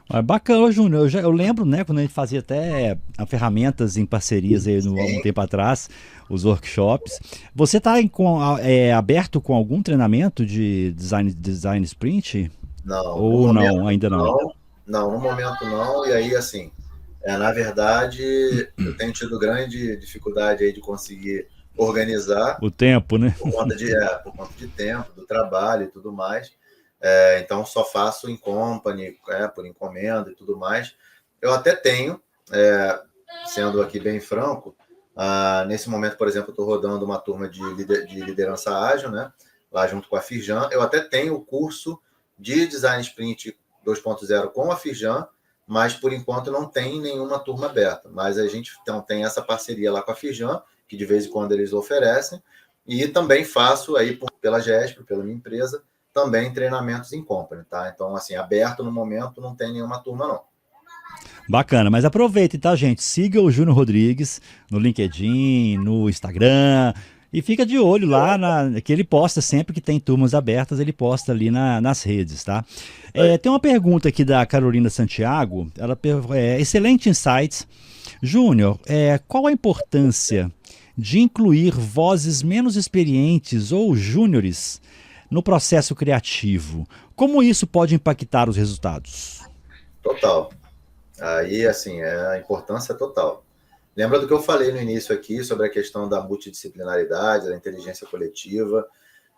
Mas bacana, Júnior. Eu lembro, né, quando a gente fazia até ferramentas em parcerias aí no, algum Sim, tempo atrás, os workshops. Você está aberto com algum treinamento de design sprint? não, no Ou momento não, ainda não? não, não, no momento não, e aí, assim, na verdade, eu tenho tido grande dificuldade aí de conseguir organizar, O tempo, né? por conta de tempo, do trabalho e tudo mais. Então, só faço em company, por encomenda e tudo mais. Eu até tenho, é, sendo aqui bem franco, nesse momento, por exemplo, eu estou rodando uma turma de liderança ágil, né? Lá junto com a Firjan. Eu até tenho o curso de Design Sprint 2.0 com a Firjan, mas por enquanto não tem nenhuma turma aberta. Mas a gente então, tem essa parceria lá com a Firjan, que de vez em quando eles oferecem, e também faço aí pela GESP, pela minha empresa, também treinamentos em company, tá? Então, assim, aberto no momento não tem nenhuma turma, não. Bacana, mas aproveitem, tá, gente? Siga o Júnior Rodrigues no LinkedIn, no Instagram. E fica de olho lá que ele posta sempre que tem turmas abertas, ele posta ali nas redes, tá? Tem uma pergunta aqui da Carolina Santiago. Excelente insights. Júnior, qual a importância de incluir vozes menos experientes ou júniores no processo criativo? Como isso pode impactar os resultados? Total. Aí, assim, a importância total. Lembra do que eu falei no início aqui sobre a questão da multidisciplinaridade, da inteligência coletiva?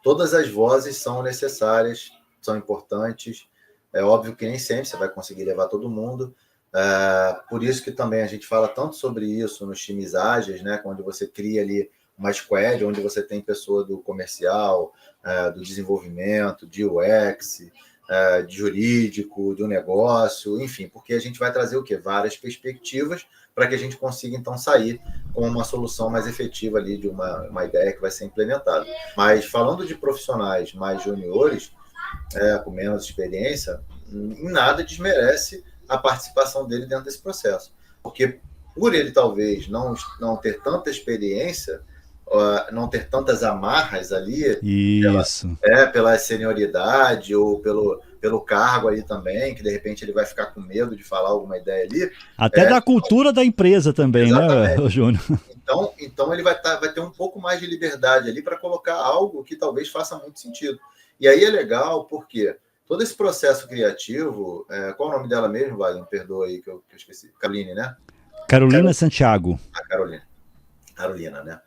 Todas as vozes são necessárias, são importantes. É óbvio que nem sempre você vai conseguir levar todo mundo. Por isso que também a gente fala tanto sobre isso nos times ágeis, né? Onde você cria ali uma squad, onde você tem pessoa do comercial, do desenvolvimento, de UX, de jurídico, do negócio, enfim, porque a gente vai trazer o quê? Várias perspectivas para que a gente consiga, então, sair com uma solução mais efetiva ali de uma ideia que vai ser implementada. Mas falando de profissionais mais juniores, com menos experiência, em nada desmerece a participação dele dentro desse processo. Porque por ele talvez não ter tanta experiência, não ter tantas amarras ali, Isso. pela senioridade ou pelo cargo ali também, que de repente ele vai ficar com medo de falar alguma ideia ali. Até da cultura da empresa também, né, Exatamente. Júnior? Então ele vai ter um pouco mais de liberdade ali para colocar algo que talvez faça muito sentido. E aí é legal porque todo esse processo criativo, qual é o nome dela mesmo, Wagner? Perdoa aí que eu esqueci. Caroline, né? Carolina Santiago. A Carolina. Carolina, né?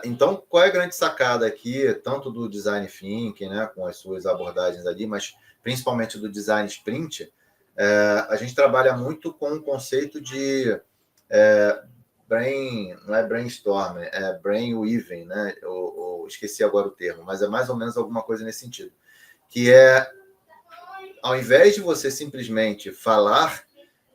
Então, qual é a grande sacada aqui, tanto do design thinking, né, com as suas abordagens ali, mas principalmente do design sprint, a gente trabalha muito com o conceito de não é brainstorm, é brainweaving, né? Eu esqueci agora o termo, mas é mais ou menos alguma coisa nesse sentido, que ao invés de você simplesmente falar,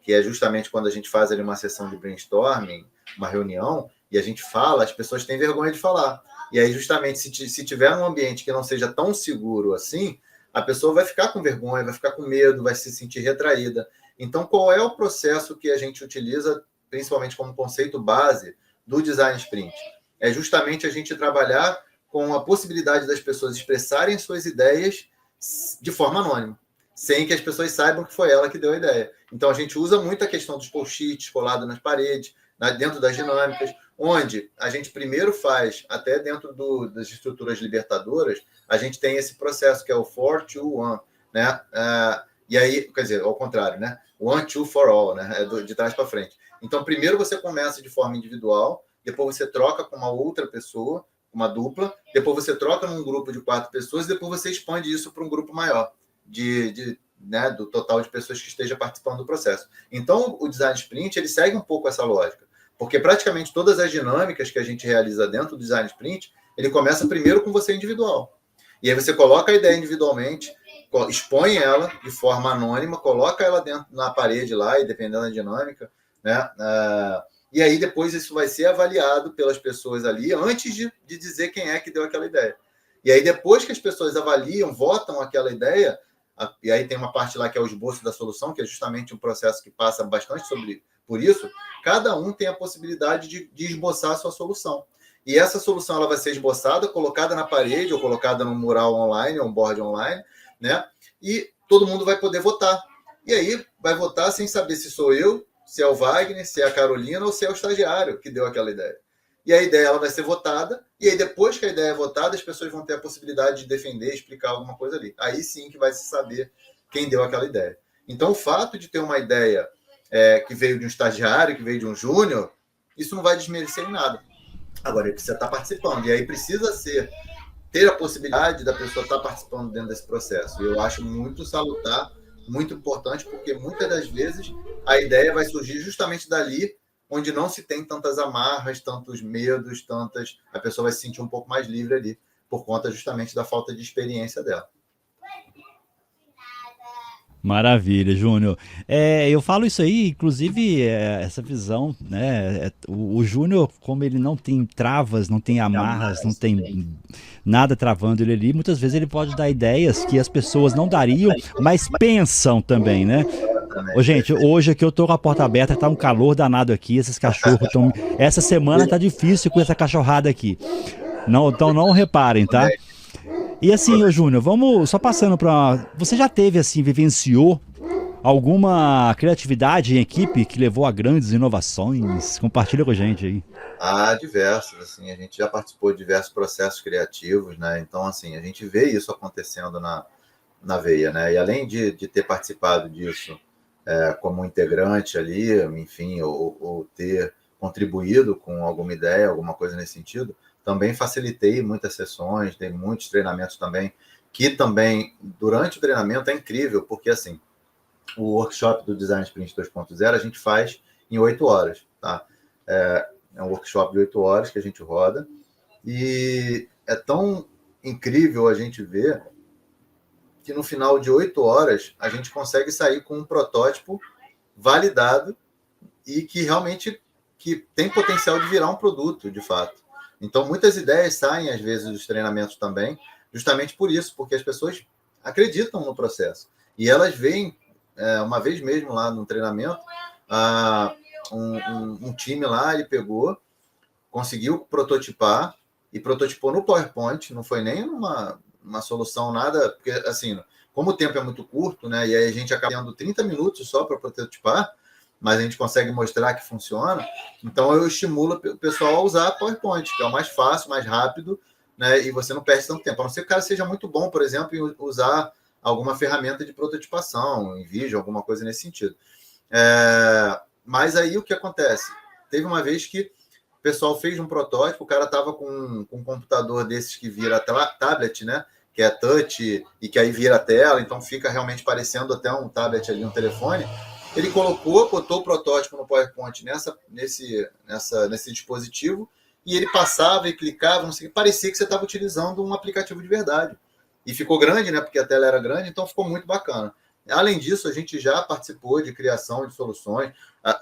que é justamente quando a gente faz ali uma sessão de brainstorming, uma reunião, e a gente fala, as pessoas têm vergonha de falar. E aí, justamente, se tiver um ambiente que não seja tão seguro assim, a pessoa vai ficar com vergonha, vai ficar com medo, vai se sentir retraída. Então, qual é o processo que a gente utiliza, principalmente como conceito base do design sprint? É justamente a gente trabalhar com a possibilidade das pessoas expressarem suas ideias de forma anônima, sem que as pessoas saibam que foi ela que deu a ideia. Então, a gente usa muito a questão dos post-its colados nas paredes, dentro das dinâmicas, onde a gente primeiro faz, até dentro das estruturas libertadoras, a gente tem esse processo que é o 4, 2, 1, né? E aí, quer dizer, ao contrário, né? 1, 2, for all, né? De trás para frente. Então, primeiro você começa de forma individual, depois você troca com uma outra pessoa, uma dupla, depois você troca num grupo de 4 pessoas, depois você expande isso para um grupo maior, né, do total de pessoas que esteja participando do processo. Então, o design sprint ele segue um pouco essa lógica, porque praticamente todas as dinâmicas que a gente realiza dentro do design sprint, ele começa primeiro com você individual. E aí você coloca a ideia individualmente, expõe ela de forma anônima, coloca ela dentro na parede lá, e dependendo da dinâmica, né? E aí depois isso vai ser avaliado pelas pessoas ali, antes de dizer quem é que deu aquela ideia. E aí depois que as pessoas avaliam, votam aquela ideia, e aí tem uma parte lá que é o esboço da solução, que é justamente um processo que passa bastante por isso, cada um tem a possibilidade de esboçar a sua solução. E essa solução ela vai ser esboçada, colocada na parede, ou colocada num mural online, ou um board online, né? E todo mundo vai poder votar. E aí vai votar sem saber se sou eu, se é o Wagner, se é a Carolina ou se é o estagiário que deu aquela ideia. E a ideia ela vai ser votada, e aí depois que a ideia é votada, as pessoas vão ter a possibilidade de defender, explicar alguma coisa ali. Aí sim que vai se saber quem deu aquela ideia. Então o fato de ter uma ideia que veio de um estagiário, que veio de um júnior, isso não vai desmerecer em nada. Agora, ele precisa estar participando, e aí precisa ter a possibilidade da pessoa estar participando dentro desse processo. E eu acho muito salutar, muito importante, porque muitas das vezes a ideia vai surgir justamente dali, onde não se tem tantas amarras, tantos medos, a pessoa vai se sentir um pouco mais livre ali, por conta justamente da falta de experiência dela. Maravilha, Júnior. Eu falo isso aí, inclusive, essa visão, né? O Júnior, como ele não tem travas, não tem amarras, não tem nada travando ele ali, muitas vezes ele pode dar ideias que as pessoas não dariam, mas pensam também, né? Ô, gente, hoje aqui eu tô com a porta aberta, tá um calor danado aqui, esses cachorros estão. Essa semana tá difícil com essa cachorrada aqui. Não, então não reparem, tá? E assim, ô Júnior, vamos só passando para. Você já teve, assim, vivenciou alguma criatividade em equipe que levou a grandes inovações? Compartilha com a gente aí. Há diversos, assim, a gente já participou de diversos processos criativos, né? Então, assim, a gente vê isso acontecendo na veia, né? E além de ter participado disso como integrante ali, enfim, ou ter contribuído com alguma ideia, alguma coisa nesse sentido, também facilitei muitas sessões, tem muitos treinamentos também, que também, durante o treinamento, é incrível, porque, assim, o workshop do Design Sprint 2.0 a gente faz em 8 horas, tá? É um workshop de 8 horas que a gente roda, e é tão incrível a gente ver que no final de 8 horas a gente consegue sair com um protótipo validado e que realmente que tem potencial de virar um produto, de fato. Então, muitas ideias saem, às vezes, dos treinamentos também, justamente por isso, porque as pessoas acreditam no processo. E elas veem, uma vez mesmo lá no treinamento, um time lá, ele pegou, conseguiu prototipar, e prototipou no PowerPoint, não foi nem uma solução, nada, porque, assim, como o tempo é muito curto, né, e aí a gente acaba tendo 30 minutos só para prototipar, mas a gente consegue mostrar que funciona, então eu estimulo o pessoal a usar PowerPoint, que é o mais fácil, mais rápido, né, e você não perde tanto tempo, a não ser que o cara seja muito bom, por exemplo, em usar alguma ferramenta de prototipação, em vídeo, alguma coisa nesse sentido. Mas aí o que acontece? Teve uma vez que o pessoal fez um protótipo, o cara estava com um computador desses que vira tablet, né? Que é touch e que aí vira tela, então fica realmente parecendo até um tablet ali, um telefone. Ele botou o protótipo no PowerPoint nesse dispositivo e ele passava e clicava, não sei, parecia que você estava utilizando um aplicativo de verdade. E ficou grande, né? Porque a tela era grande, então ficou muito bacana. Além disso, a gente já participou de criação de soluções.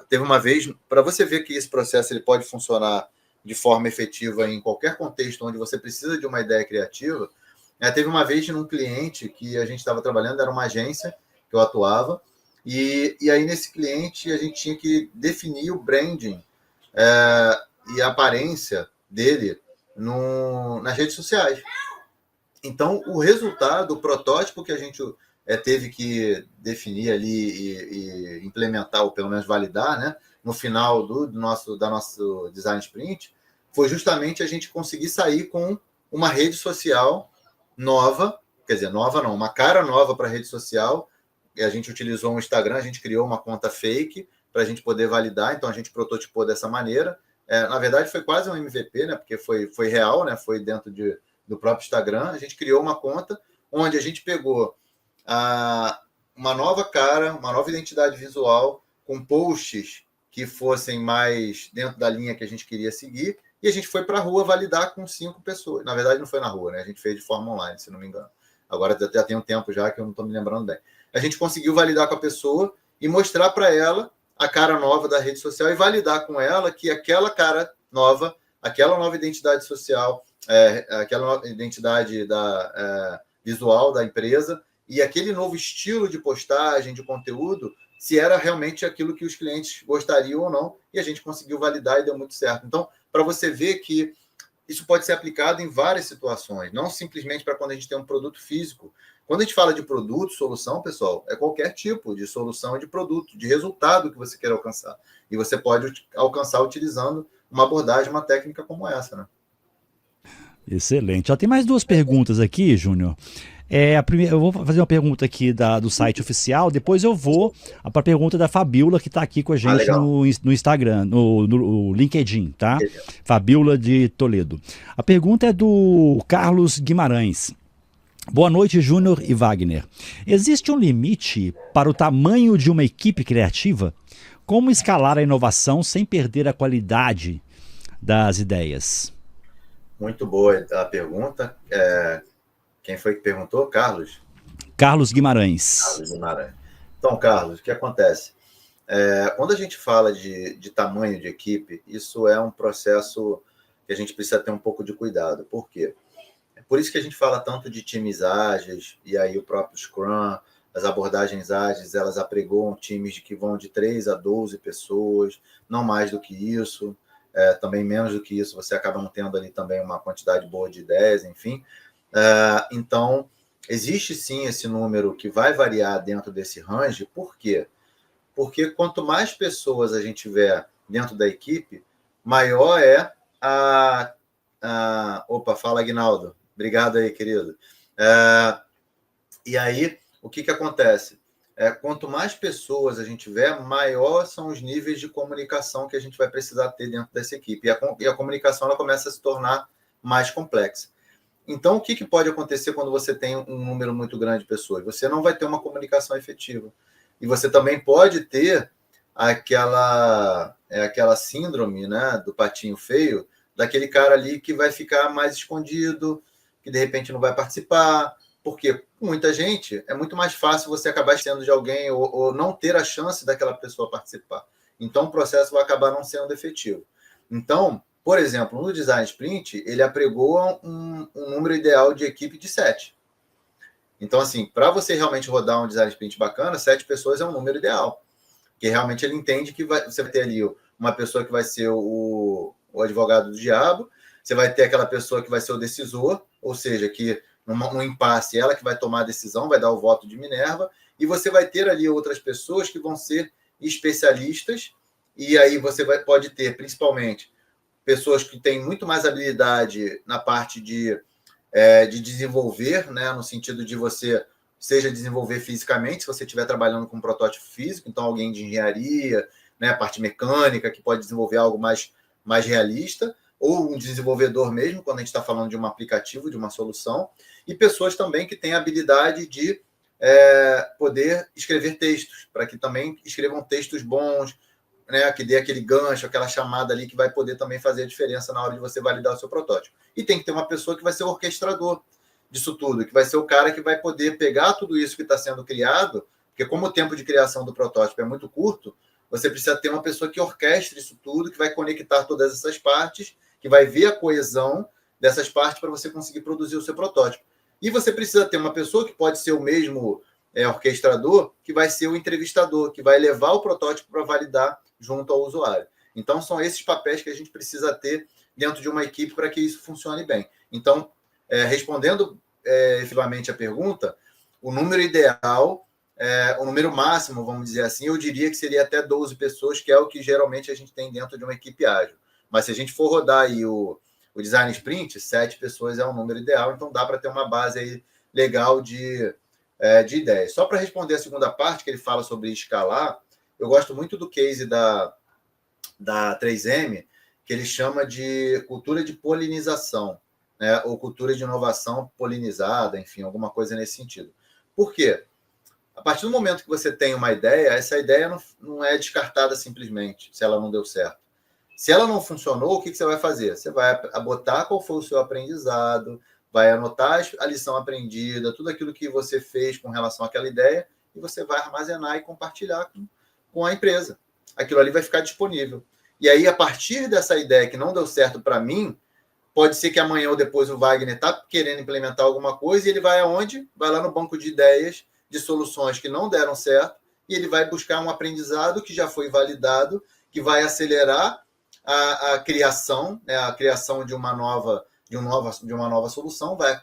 Teve uma vez, para você ver que esse processo ele pode funcionar de forma efetiva em qualquer contexto onde você precisa de uma ideia criativa, teve uma vez num cliente que a gente estava trabalhando, era uma agência que eu atuava, e aí nesse cliente a gente tinha que definir o branding e a aparência dele nas redes sociais. Então, o resultado, o protótipo que a gente teve que definir ali e implementar, ou pelo menos validar, né, no final da nosso Design Sprint, foi justamente a gente conseguir sair com uma rede social nova, quer dizer, nova não, uma cara nova para a rede social. E a gente utilizou um Instagram, a gente criou uma conta fake para a gente poder validar, então a gente prototipou dessa maneira. Na verdade, foi quase um MVP, né, porque foi real, né, foi dentro do próprio Instagram. A gente criou uma conta onde a gente pegou uma nova cara, uma nova identidade visual, com posts que fossem mais dentro da linha que a gente queria seguir, e a gente foi para a rua validar com 5 pessoas. Na verdade, não foi na rua, né? A gente fez de forma online, se não me engano. Agora já tem um tempo já que eu não estou me lembrando bem. A gente conseguiu validar com a pessoa e mostrar para ela a cara nova da rede social e validar com ela que aquela cara nova, aquela nova identidade social, aquela nova identidade visual da empresa e aquele novo estilo de postagem, de conteúdo, se era realmente aquilo que os clientes gostariam ou não, e a gente conseguiu validar e deu muito certo. Então, para você ver que isso pode ser aplicado em várias situações, não simplesmente para quando a gente tem um produto físico. Quando a gente fala de produto, solução, pessoal, é qualquer tipo de solução de produto, de resultado que você quer alcançar. E você pode alcançar utilizando uma abordagem, uma técnica como essa, né? Excelente. Já tem mais duas perguntas aqui, Júnior. Eu vou fazer uma pergunta aqui do site oficial, depois eu vou para a pergunta da Fabiola, que está aqui com a gente Legal. no Instagram, no LinkedIn, tá? Fabiola de Toledo. A pergunta é do Carlos Guimarães. Boa noite, Júnior e Wagner. Existe um limite para o tamanho de uma equipe criativa? Como escalar a inovação sem perder a qualidade das ideias? Muito boa a pergunta. Quem foi que perguntou? Carlos? Carlos Guimarães. Carlos Guimarães. Então, Carlos, o que acontece? Quando a gente fala de tamanho de equipe, isso é um processo que a gente precisa ter um pouco de cuidado. Por quê? É por isso que a gente fala tanto de times ágeis, e aí o próprio Scrum, as abordagens ágeis, elas apregoam times que vão de 3 a 12 pessoas, não mais do que isso, também menos do que isso, você acaba não tendo ali também uma quantidade boa de ideias, enfim. Então, existe sim esse número que vai variar dentro desse range. Por quê? Porque quanto mais pessoas a gente tiver dentro da equipe, maior é Opa, fala, Aguinaldo. Obrigado aí, querido. E aí, o que acontece? Quanto mais pessoas a gente tiver, maior são os níveis de comunicação que a gente vai precisar ter dentro dessa equipe. E a comunicação ela começa a se tornar mais complexa. Então, o que pode acontecer quando você tem um número muito grande de pessoas? Você não vai ter uma comunicação efetiva. E você também pode ter aquela síndrome, né, do patinho feio, daquele cara ali que vai ficar mais escondido, que de repente não vai participar, porque muita gente, é muito mais fácil você acabar sendo de alguém ou não ter a chance daquela pessoa participar. Então, o processo vai acabar não sendo efetivo. Então, por exemplo, no Design Sprint, ele apregou um número ideal de equipe de 7. Então, assim, para você realmente rodar um Design Sprint bacana, 7 pessoas é um número ideal. Porque realmente ele entende que você vai ter ali uma pessoa que vai ser o advogado do diabo, você vai ter aquela pessoa que vai ser o decisor, ou seja, que num impasse ela que vai tomar a decisão, vai dar o voto de Minerva, e você vai ter ali outras pessoas que vão ser especialistas, e aí você pode ter, principalmente, pessoas que têm muito mais habilidade na parte de desenvolver, né, no sentido de você seja desenvolver fisicamente, se você estiver trabalhando com um protótipo físico, então alguém de engenharia, né, parte mecânica, que pode desenvolver algo mais realista, ou um desenvolvedor mesmo, quando a gente está falando de um aplicativo, de uma solução, e pessoas também que têm a habilidade de poder escrever textos, para que também escrevam textos bons, né, que dê aquele gancho, aquela chamada ali que vai poder também fazer a diferença na hora de você validar o seu protótipo. E tem que ter uma pessoa que vai ser o orquestrador disso tudo, que vai ser o cara que vai poder pegar tudo isso que está sendo criado, porque como o tempo de criação do protótipo é muito curto, você precisa ter uma pessoa que orquestre isso tudo, que vai conectar todas essas partes, que vai ver a coesão dessas partes para você conseguir produzir o seu protótipo. E você precisa ter uma pessoa que pode ser o mesmo orquestrador, que vai ser o entrevistador, que vai levar o protótipo para validar junto ao usuário. Então, são esses papéis que a gente precisa ter dentro de uma equipe para que isso funcione bem. Então, respondendo efetivamente a pergunta, o número ideal, o número máximo, vamos dizer assim, eu diria que seria até 12 pessoas, que é o que geralmente a gente tem dentro de uma equipe ágil. Mas se a gente for rodar aí o Design Sprint, 7 pessoas é um número ideal, então dá para ter uma base aí legal de ideias. Só para responder a segunda parte, que ele fala sobre escalar, eu gosto muito do case da 3M, que ele chama de cultura de polinização, né? Ou cultura de inovação polinizada, enfim, alguma coisa nesse sentido. Por quê? A partir do momento que você tem uma ideia, essa ideia não é descartada simplesmente, se ela não deu certo. Se ela não funcionou, o que você vai fazer? Você vai botar qual foi o seu aprendizado, vai anotar a lição aprendida, tudo aquilo que você fez com relação àquela ideia, e você vai armazenar e compartilhar com a empresa. Aquilo ali vai ficar disponível. E aí, a partir dessa ideia que não deu certo para mim, pode ser que amanhã ou depois o Wagner está querendo implementar alguma coisa e ele vai aonde? Vai lá no banco de ideias de soluções que não deram certo e ele vai buscar um aprendizado que já foi validado, que vai acelerar a criação, né, a criação de uma de uma nova solução, vai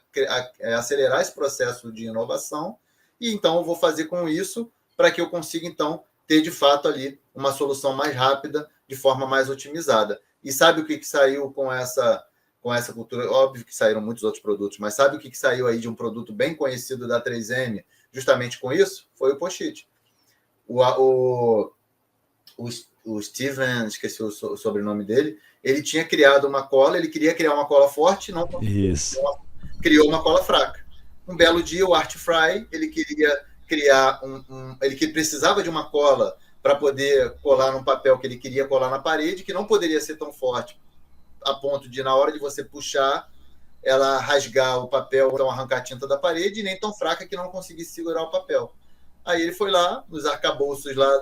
acelerar esse processo de inovação, e então eu vou fazer com isso para que eu consiga, então, ter de fato ali uma solução mais rápida, de forma mais otimizada. E sabe o que saiu com essa cultura? Óbvio que saíram muitos outros produtos, mas sabe o que saiu aí de um produto bem conhecido da 3M, justamente com isso? Foi o post-it. O Steven, esqueci o sobrenome dele, ele tinha criado uma cola, ele queria criar uma cola forte, não conseguiu. Criou uma cola fraca. Um belo dia, o Art Fry, ele queria criar ele que precisava de uma cola para poder colar num papel que ele queria colar na parede, que não poderia ser tão forte a ponto de, na hora de você puxar, ela rasgar o papel, ou arrancar a tinta da parede, e nem tão fraca que não conseguisse segurar o papel. Aí ele foi lá, nos arcabouços lá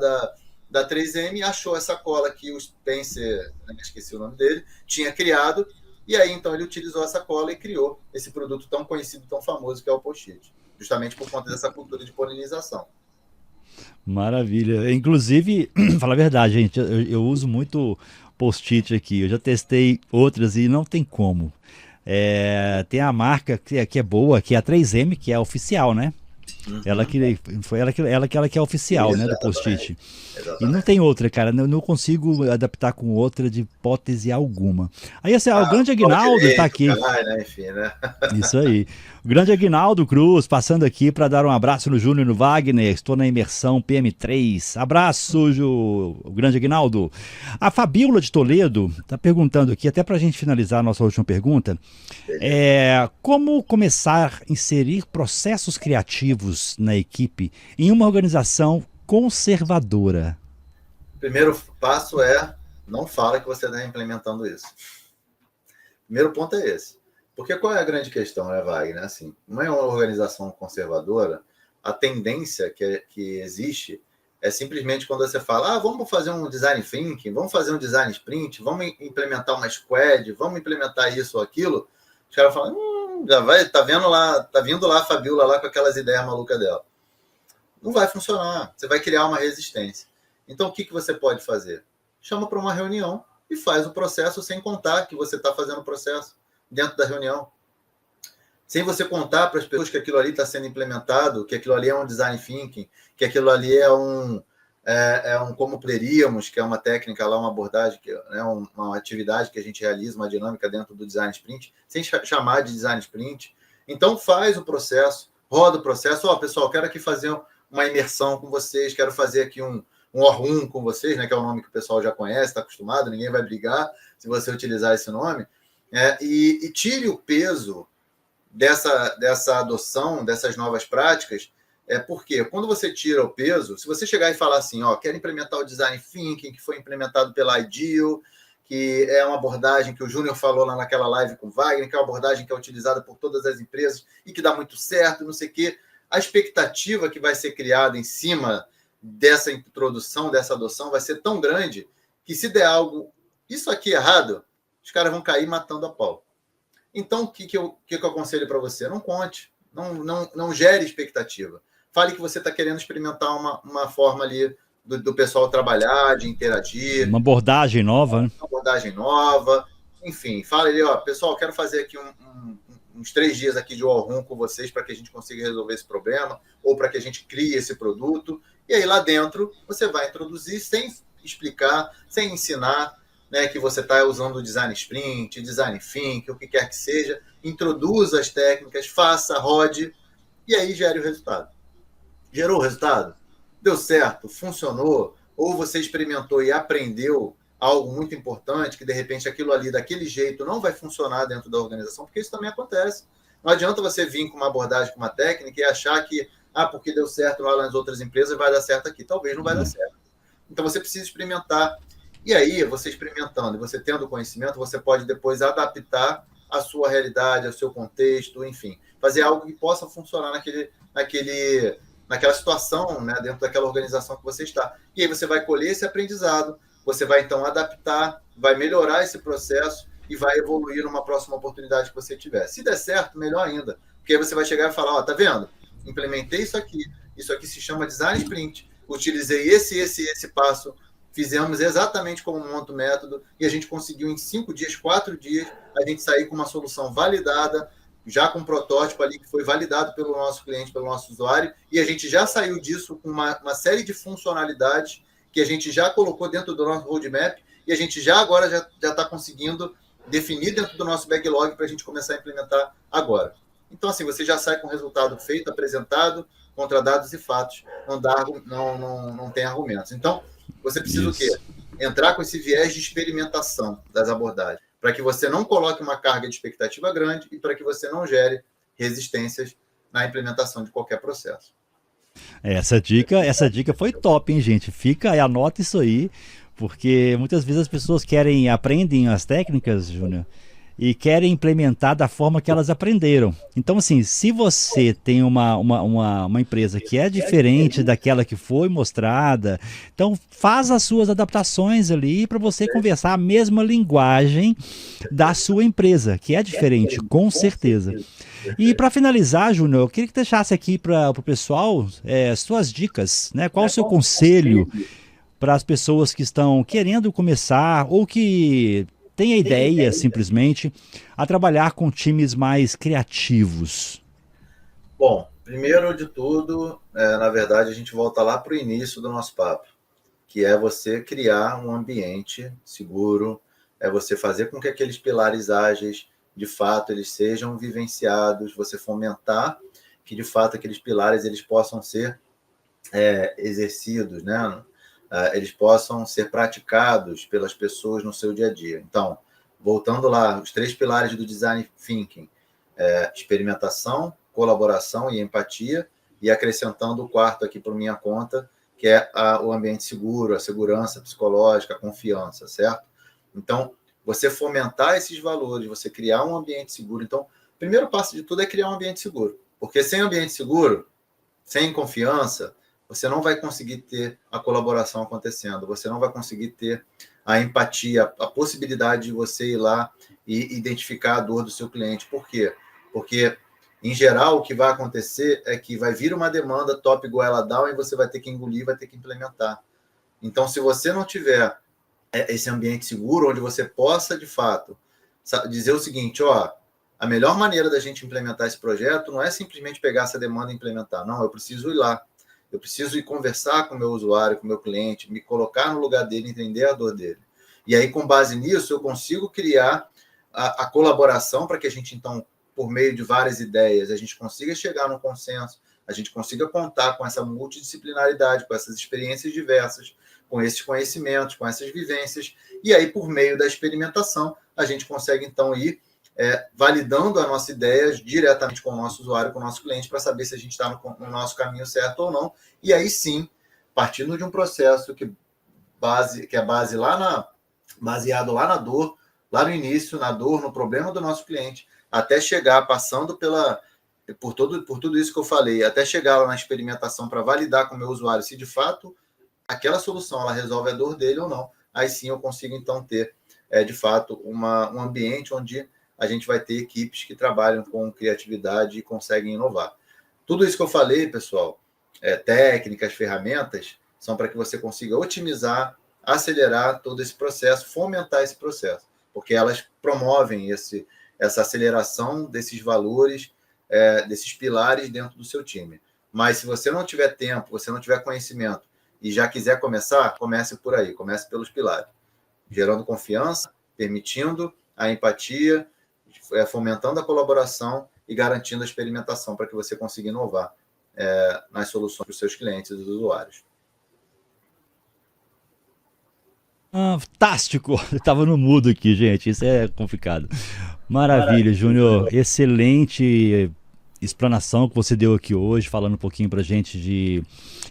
da 3M, achou essa cola que o Spencer, esqueci o nome dele, tinha criado, e aí então ele utilizou essa cola e criou esse produto tão conhecido, tão famoso, que é o post-it, justamente por conta dessa cultura de polinização. Maravilha. Inclusive, falar a verdade, gente, eu uso muito post-it aqui. Eu já testei outras e não tem como. Tem a marca que é boa, que é a 3M, que é a oficial, né? Foi ela que é oficial, né, do post-it. E não tem outra, cara. Eu não consigo adaptar com outra de hipótese alguma. Aí assim, o grande Aguinaldo está aqui. Né? Enfim, né? Isso aí. O grande Aguinaldo Cruz passando aqui para dar um abraço no Júnior e no Wagner. Estou na imersão PM3. Abraço, o grande Aguinaldo. A Fabíola de Toledo está perguntando aqui, até para a gente finalizar a nossa última pergunta, como começar a inserir processos criativos na equipe em uma organização conservadora? Primeiro passo é não fala que você está implementando isso. Primeiro ponto é esse. Porque qual é a grande questão, né, Wagner? Assim, não é uma organização conservadora, a tendência que existe é simplesmente quando você fala, vamos fazer um design thinking, vamos fazer um design sprint, vamos implementar uma squad, vamos implementar isso ou aquilo. Os caras falam, já vai, tá vindo lá a Fabiola lá com aquelas ideias malucas dela. Não vai funcionar, você vai criar uma resistência. Então, o que você pode fazer? Chama para uma reunião e faz o processo sem contar que você está fazendo o processo dentro da reunião. Sem você contar para as pessoas que aquilo ali está sendo implementado, que aquilo ali é um design thinking, que aquilo ali é um como preríamos, que é uma técnica lá, uma abordagem, que é uma atividade que a gente realiza, uma dinâmica dentro do design sprint, sem chamar de design sprint. Então, faz o processo, roda o processo. Pessoal, quero aqui fazer uma imersão com vocês, quero fazer aqui um War com vocês, né, que é o nome que o pessoal já conhece, está acostumado, ninguém vai brigar se você utilizar esse nome, e tire o peso dessa adoção, dessas novas práticas, porque quando você tira o peso, se você chegar e falar assim, quero implementar o Design Thinking, que foi implementado pela IDEAL, que é uma abordagem que o Júnior falou lá naquela live com o Wagner, que é uma abordagem que é utilizada por todas as empresas e que dá muito certo, não sei o quê, a expectativa que vai ser criada em cima dessa introdução, dessa adoção, vai ser tão grande que se der algo, isso aqui errado, os caras vão cair matando a pau. Então, o que eu aconselho para você? Não conte, não gere expectativa. Fale que você está querendo experimentar uma forma ali do pessoal trabalhar, de interagir. Uma abordagem nova, né? Uma abordagem nova. Enfim, fale ali, pessoal, quero fazer aqui uns 3 dias aqui de War com vocês para que a gente consiga resolver esse problema ou para que a gente crie esse produto. E aí, lá dentro, você vai introduzir sem explicar, sem ensinar, né, que você está usando o design sprint, design thinking, o que quer que seja. Introduza as técnicas, faça, rode, e aí gere o resultado. Gerou o resultado? Deu certo? Funcionou? Ou você experimentou e aprendeu algo muito importante, que de repente aquilo ali, daquele jeito, não vai funcionar dentro da organização, porque isso também acontece. Não adianta você vir com uma abordagem, com uma técnica e achar que, porque deu certo lá nas outras empresas, vai dar certo aqui. Talvez não vai dar certo. Então você precisa experimentar. E aí, você experimentando, você tendo conhecimento, você pode depois adaptar a sua realidade, ao seu contexto, enfim, fazer algo que possa funcionar naquela situação, né, dentro daquela organização que você está. E aí você vai colher esse aprendizado, você vai então adaptar, vai melhorar esse processo e vai evoluir numa próxima oportunidade que você tiver. Se der certo, melhor ainda, porque aí você vai chegar e falar, tá vendo? Implementei isso aqui se chama Design Sprint, utilizei esse passo, fizemos exatamente como monta o método e a gente conseguiu em 5 dias, 4 dias, a gente sair com uma solução validada, já com um protótipo ali que foi validado pelo nosso cliente, pelo nosso usuário, e a gente já saiu disso com uma série de funcionalidades que a gente já colocou dentro do nosso roadmap e a gente já agora já está conseguindo definir dentro do nosso backlog para a gente começar a implementar agora. Então, assim, você já sai com o resultado feito, apresentado, contra dados e fatos, não tem argumentos. Então, você precisa o quê? Entrar com esse viés de experimentação das abordagens, para que você não coloque uma carga de expectativa grande e para que você não gere resistências na implementação de qualquer processo. Essa dica foi top, hein, gente? Fica e anota isso aí, porque muitas vezes as pessoas aprendem as técnicas, Júnior, e querem implementar da forma que elas aprenderam. Então, assim, se você tem uma empresa que é diferente daquela que foi mostrada, então faz as suas adaptações ali para você conversar a mesma linguagem da sua empresa, que é diferente, com certeza. E para finalizar, Júnior, eu queria que deixasse aqui para o pessoal suas dicas, né? Qual o seu conselho para as pessoas que estão querendo começar ou que têm a ideia, simplesmente, a trabalhar com times mais criativos? Bom, primeiro de tudo, na verdade, a gente volta lá para o início do nosso papo, que é você criar um ambiente seguro, é você fazer com que aqueles pilares ágeis, de fato, eles sejam vivenciados, você fomentar que, de fato, aqueles pilares eles possam ser exercidos, né? Eles possam ser praticados pelas pessoas no seu dia a dia. Então, voltando lá, os 3 pilares do Design Thinking, experimentação, colaboração e empatia, e acrescentando o 4º aqui por minha conta, que é o ambiente seguro, a segurança psicológica, a confiança, certo? Então, você fomentar esses valores, você criar um ambiente seguro. Então, o primeiro passo de tudo é criar um ambiente seguro, porque sem ambiente seguro, sem confiança, você não vai conseguir ter a colaboração acontecendo, você não vai conseguir ter a empatia, a possibilidade de você ir lá e identificar a dor do seu cliente. Por quê? Porque, em geral, o que vai acontecer é que vai vir uma demanda top goela down e você vai ter que engolir, vai ter que implementar. Então, se você não tiver esse ambiente seguro, onde você possa, de fato, dizer o seguinte, a melhor maneira da gente implementar esse projeto não é simplesmente pegar essa demanda e implementar. Não, eu preciso ir lá. Eu preciso ir conversar com o meu usuário, com o meu cliente, me colocar no lugar dele, entender a dor dele. E aí, com base nisso, eu consigo criar a colaboração para que a gente, então, por meio de várias ideias, a gente consiga chegar num consenso, a gente consiga contar com essa multidisciplinaridade, com essas experiências diversas, com esses conhecimentos, com essas vivências. E aí, por meio da experimentação, a gente consegue, então, ir validando a nossa ideia diretamente com o nosso usuário, com o nosso cliente, para saber se a gente está no nosso caminho certo ou não. E aí sim, partindo de um processo que é baseado lá na dor, lá no início, na dor, no problema do nosso cliente, até chegar, passando por tudo isso que eu falei, até chegar lá na experimentação para validar com o meu usuário se de fato aquela solução ela resolve a dor dele ou não. Aí sim eu consigo então ter, de fato, um ambiente onde a gente vai ter equipes que trabalham com criatividade e conseguem inovar. Tudo isso que eu falei, pessoal, técnicas, ferramentas, são para que você consiga otimizar, acelerar todo esse processo, fomentar esse processo, porque elas promovem essa aceleração desses valores, desses pilares dentro do seu time. Mas se você não tiver tempo, você não tiver conhecimento e já quiser começar, comece por aí, comece pelos pilares, gerando confiança, permitindo a empatia, fomentando a colaboração e garantindo a experimentação para que você consiga inovar nas soluções para os seus clientes e dos usuários. Fantástico! Eu estava no mudo aqui, gente. Isso é complicado. Maravilha, Júnior. Excelente explanação que você deu aqui hoje, falando um pouquinho pra gente de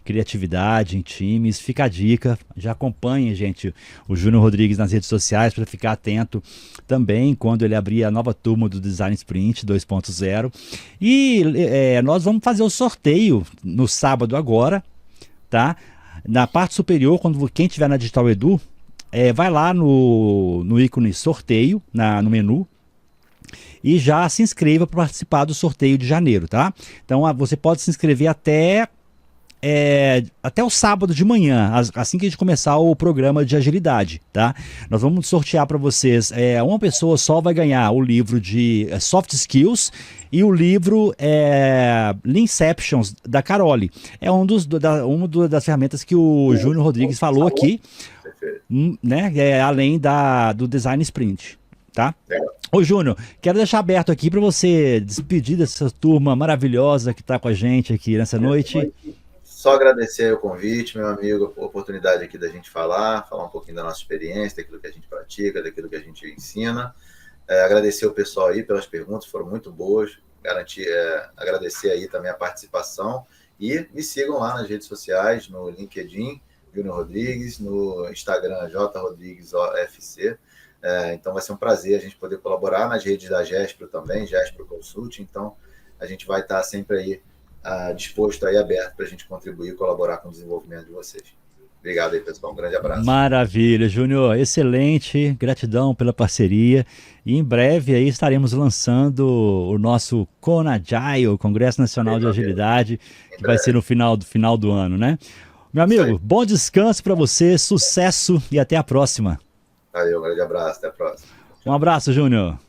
criatividade em times. Fica a dica, já acompanhe, gente, o Júnior Rodrigues nas redes sociais para ficar atento também quando ele abrir a nova turma do Design Sprint 2.0. E nós vamos fazer o sorteio no sábado agora, tá? Na parte superior, quem tiver na Digital Edu, vai lá no ícone sorteio, no menu, e já se inscreva para participar do sorteio de janeiro, tá? Então você pode se inscrever até até o sábado de manhã, assim que a gente começar o programa de agilidade, tá? Nós vamos sortear para vocês, uma pessoa só vai ganhar o livro de Soft Skills e o livro Leanceptions da Carole. É uma das ferramentas que o Júnior Rodrigues falou aqui, né? Além do Design Sprint, tá? Ô Júnior, quero deixar aberto aqui para você despedir dessa turma maravilhosa que está com a gente aqui nessa noite. Só agradecer o convite, meu amigo, a oportunidade aqui da gente falar um pouquinho da nossa experiência, daquilo que a gente pratica, daquilo que a gente ensina. Agradecer o pessoal aí pelas perguntas, foram muito boas. Agradecer aí também a participação. E me sigam lá nas redes sociais, no LinkedIn, Júnior Rodrigues, no Instagram, jrodriguesofc. Então vai ser um prazer a gente poder colaborar nas redes da Gespro também, Gespro Consulting. Então a gente vai estar sempre aí disposto aí, aberto para a gente contribuir e colaborar com o desenvolvimento de vocês. Obrigado aí, pessoal. Um grande abraço. Maravilha, Júnior. Excelente. Gratidão pela parceria. E em breve aí estaremos lançando o nosso CONAGILE, o Congresso Nacional de Agilidade, que vai ser no final do ano, né? Meu amigo, bom descanso para você, sucesso e até a próxima. Valeu, um grande abraço. Até a próxima. Um abraço, Júnior.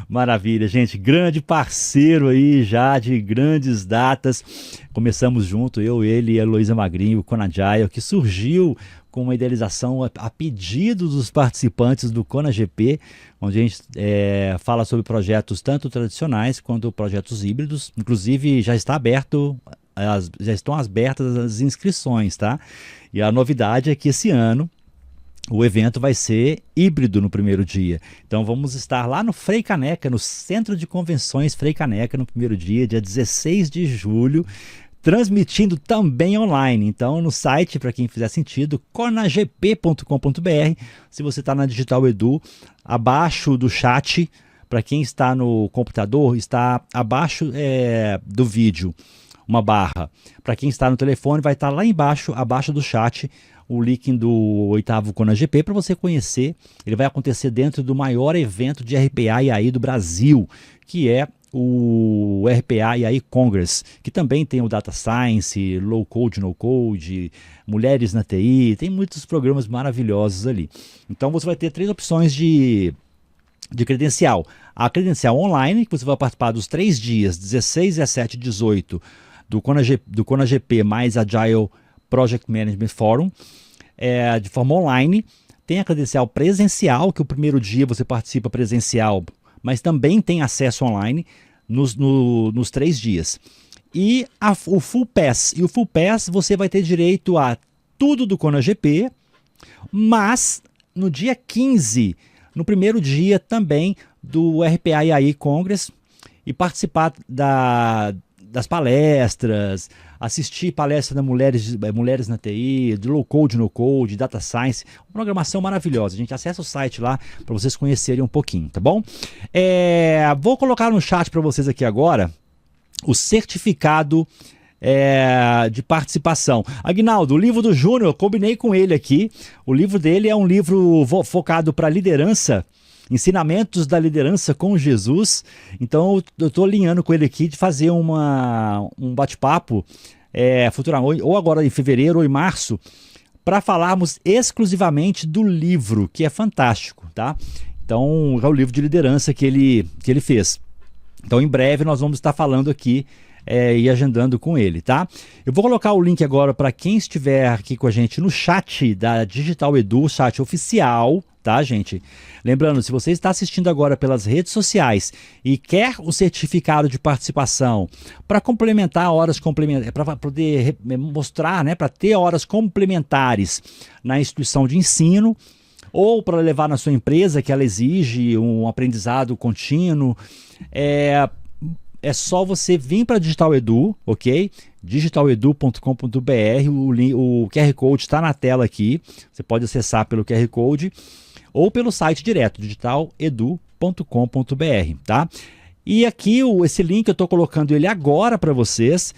Maravilha, gente, grande parceiro aí já de grandes datas. Começamos junto, eu, ele e a Heloísa Magrinho, o CONAGILE, que surgiu com uma idealização a pedido dos participantes do CONAGP, onde a gente fala sobre projetos tanto tradicionais quanto projetos híbridos. Inclusive já estão abertas as inscrições, tá? E a novidade é que esse ano o evento vai ser híbrido no primeiro dia. Então vamos estar lá no Frei Caneca, no Centro de Convenções Frei Caneca, no primeiro dia 16 de julho, transmitindo também online. Então no site, para quem fizer sentido, conagp.com.br. Se você está na Digital Edu, abaixo do chat, para quem está no computador, está abaixo do vídeo, uma barra. Para quem está no telefone, vai estar lá embaixo, abaixo do chat, o link do 8º CONAGP para você conhecer. Ele vai acontecer dentro do maior evento de RPA e AI do Brasil, que é o RPA e AI Congress, que também tem o Data Science, Low Code, No Code, Mulheres na TI, tem muitos programas maravilhosos ali. Então você vai ter 3 opções de credencial. A credencial online, que você vai participar dos 3 dias, 16, 17 e 18, do CONAGP mais Agile Project Management Forum, de forma online. Tem a credencial presencial, que o primeiro dia você participa presencial, mas também tem acesso online nos 3 dias. E o Full Pass. E o Full Pass você vai ter direito a tudo do CONAGP, mas no dia 15, no primeiro dia também do RPA e AI Congress, e participar das palestras, assistir palestra da mulheres na TI, de Low Code, No Code, Data Science, uma programação maravilhosa. A gente acessa o site lá para vocês conhecerem um pouquinho, tá bom? Vou colocar no chat para vocês aqui agora o certificado de participação. Aguinaldo, o livro do Júnior, combinei com ele aqui. O livro dele é um livro focado para liderança, Ensinamentos da Liderança com Jesus. Então eu estou alinhando com ele aqui de fazer um bate-papo futuramente, ou agora em fevereiro ou em março, para falarmos exclusivamente do livro, que é fantástico, tá? Então é o livro de liderança que ele fez. Então em breve nós vamos estar falando aqui e agendando com ele, tá? Eu vou colocar o link agora para quem estiver aqui com a gente no chat da Digital Edu, chat oficial, tá, gente? Lembrando, se você está assistindo agora pelas redes sociais e quer o certificado de participação para complementar horas complementares, para poder mostrar, né, para ter horas complementares na instituição de ensino, ou para levar na sua empresa, que ela exige um aprendizado contínuo, é só você vir para Digital Edu, ok? digitaledu.com.br, o QR Code está na tela aqui, você pode acessar pelo QR Code ou pelo site direto, digitaledu.com.br, tá? E aqui esse link eu estou colocando ele agora para vocês.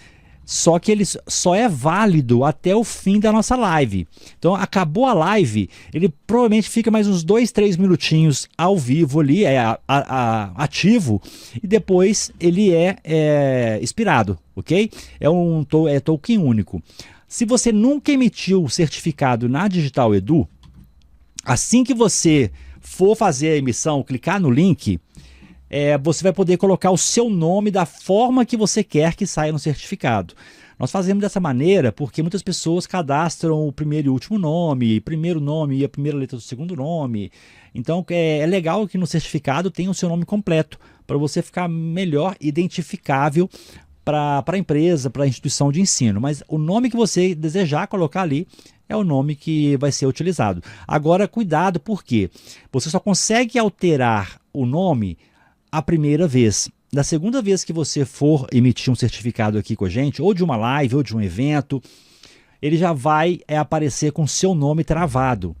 só que ele só é válido até o fim da nossa live. Então, acabou a live, ele provavelmente fica mais uns 2, 3 minutinhos ao vivo ali, ativo, e depois ele é expirado, ok? É token único. Se você nunca emitiu o certificado na Digital Edu, assim que você for fazer a emissão, clicar no link, você vai poder colocar o seu nome da forma que você quer que saia no certificado. Nós fazemos dessa maneira porque muitas pessoas cadastram o primeiro e último nome, primeiro nome e a primeira letra do segundo nome. Então é legal que no certificado tenha o seu nome completo, para você ficar melhor identificável para a empresa, para a instituição de ensino. Mas o nome que você desejar colocar ali é o nome que vai ser utilizado. Agora, cuidado, porque você só consegue alterar o nome a primeira vez. Da segunda vez que você for emitir um certificado aqui com a gente, ou de uma live, ou de um evento, ele já vai aparecer com seu nome travado.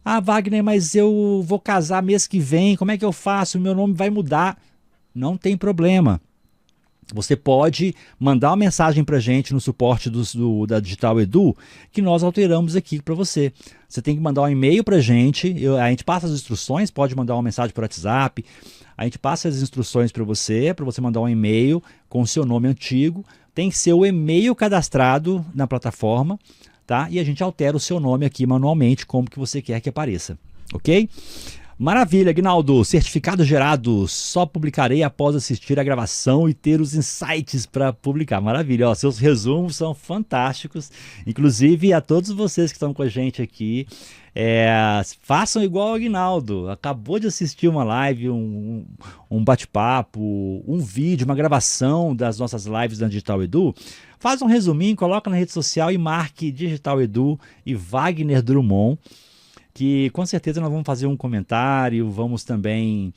Ah, Wagner, mas eu vou casar mês que vem, como é que eu faço? O meu nome vai mudar. Não tem problema. Você pode mandar uma mensagem para a gente no suporte da Digital Edu, que nós alteramos aqui para você. Você tem que mandar um e-mail para a gente passa as instruções, pode mandar uma mensagem por WhatsApp, a gente passa as instruções para você mandar um e-mail com o seu nome antigo, tem que ser o e-mail cadastrado na plataforma, tá? E a gente altera o seu nome aqui manualmente, como que você quer que apareça, ok? Maravilha, Aguinaldo. Certificado gerado. Só publicarei após assistir a gravação e ter os insights para publicar. Maravilha. Ó, seus resumos são fantásticos. Inclusive, a todos vocês que estão com a gente aqui, façam igual o Aguinaldo. Acabou de assistir uma live, um bate-papo, um vídeo, uma gravação das nossas lives da Digital Edu. Faz um resuminho, coloca na rede social e marque Digital Edu e Wagner Drummond, que com certeza nós vamos fazer um comentário, vamos também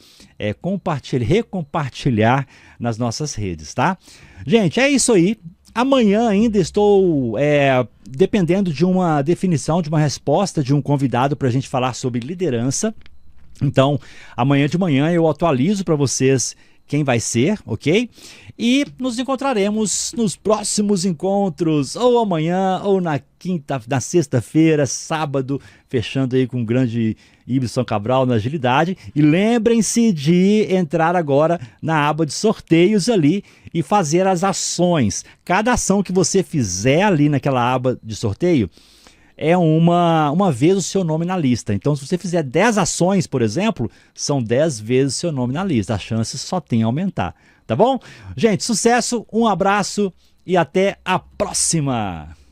recompartilhar nas nossas redes, tá? Gente, é isso aí. Amanhã ainda estou dependendo de uma definição, de uma resposta de um convidado para a gente falar sobre liderança. Então, amanhã de manhã eu atualizo para vocês quem vai ser, ok? E nos encontraremos nos próximos encontros, ou amanhã, ou na sexta-feira, sábado, fechando aí com o grande Ibson Cabral na agilidade. E lembrem-se de entrar agora na aba de sorteios ali e fazer as ações. Cada ação que você fizer ali naquela aba de sorteio é uma vez o seu nome na lista. Então, se você fizer 10 ações, por exemplo, são 10 vezes o seu nome na lista. A chance só tem a aumentar, tá bom? Gente, sucesso, um abraço e até a próxima!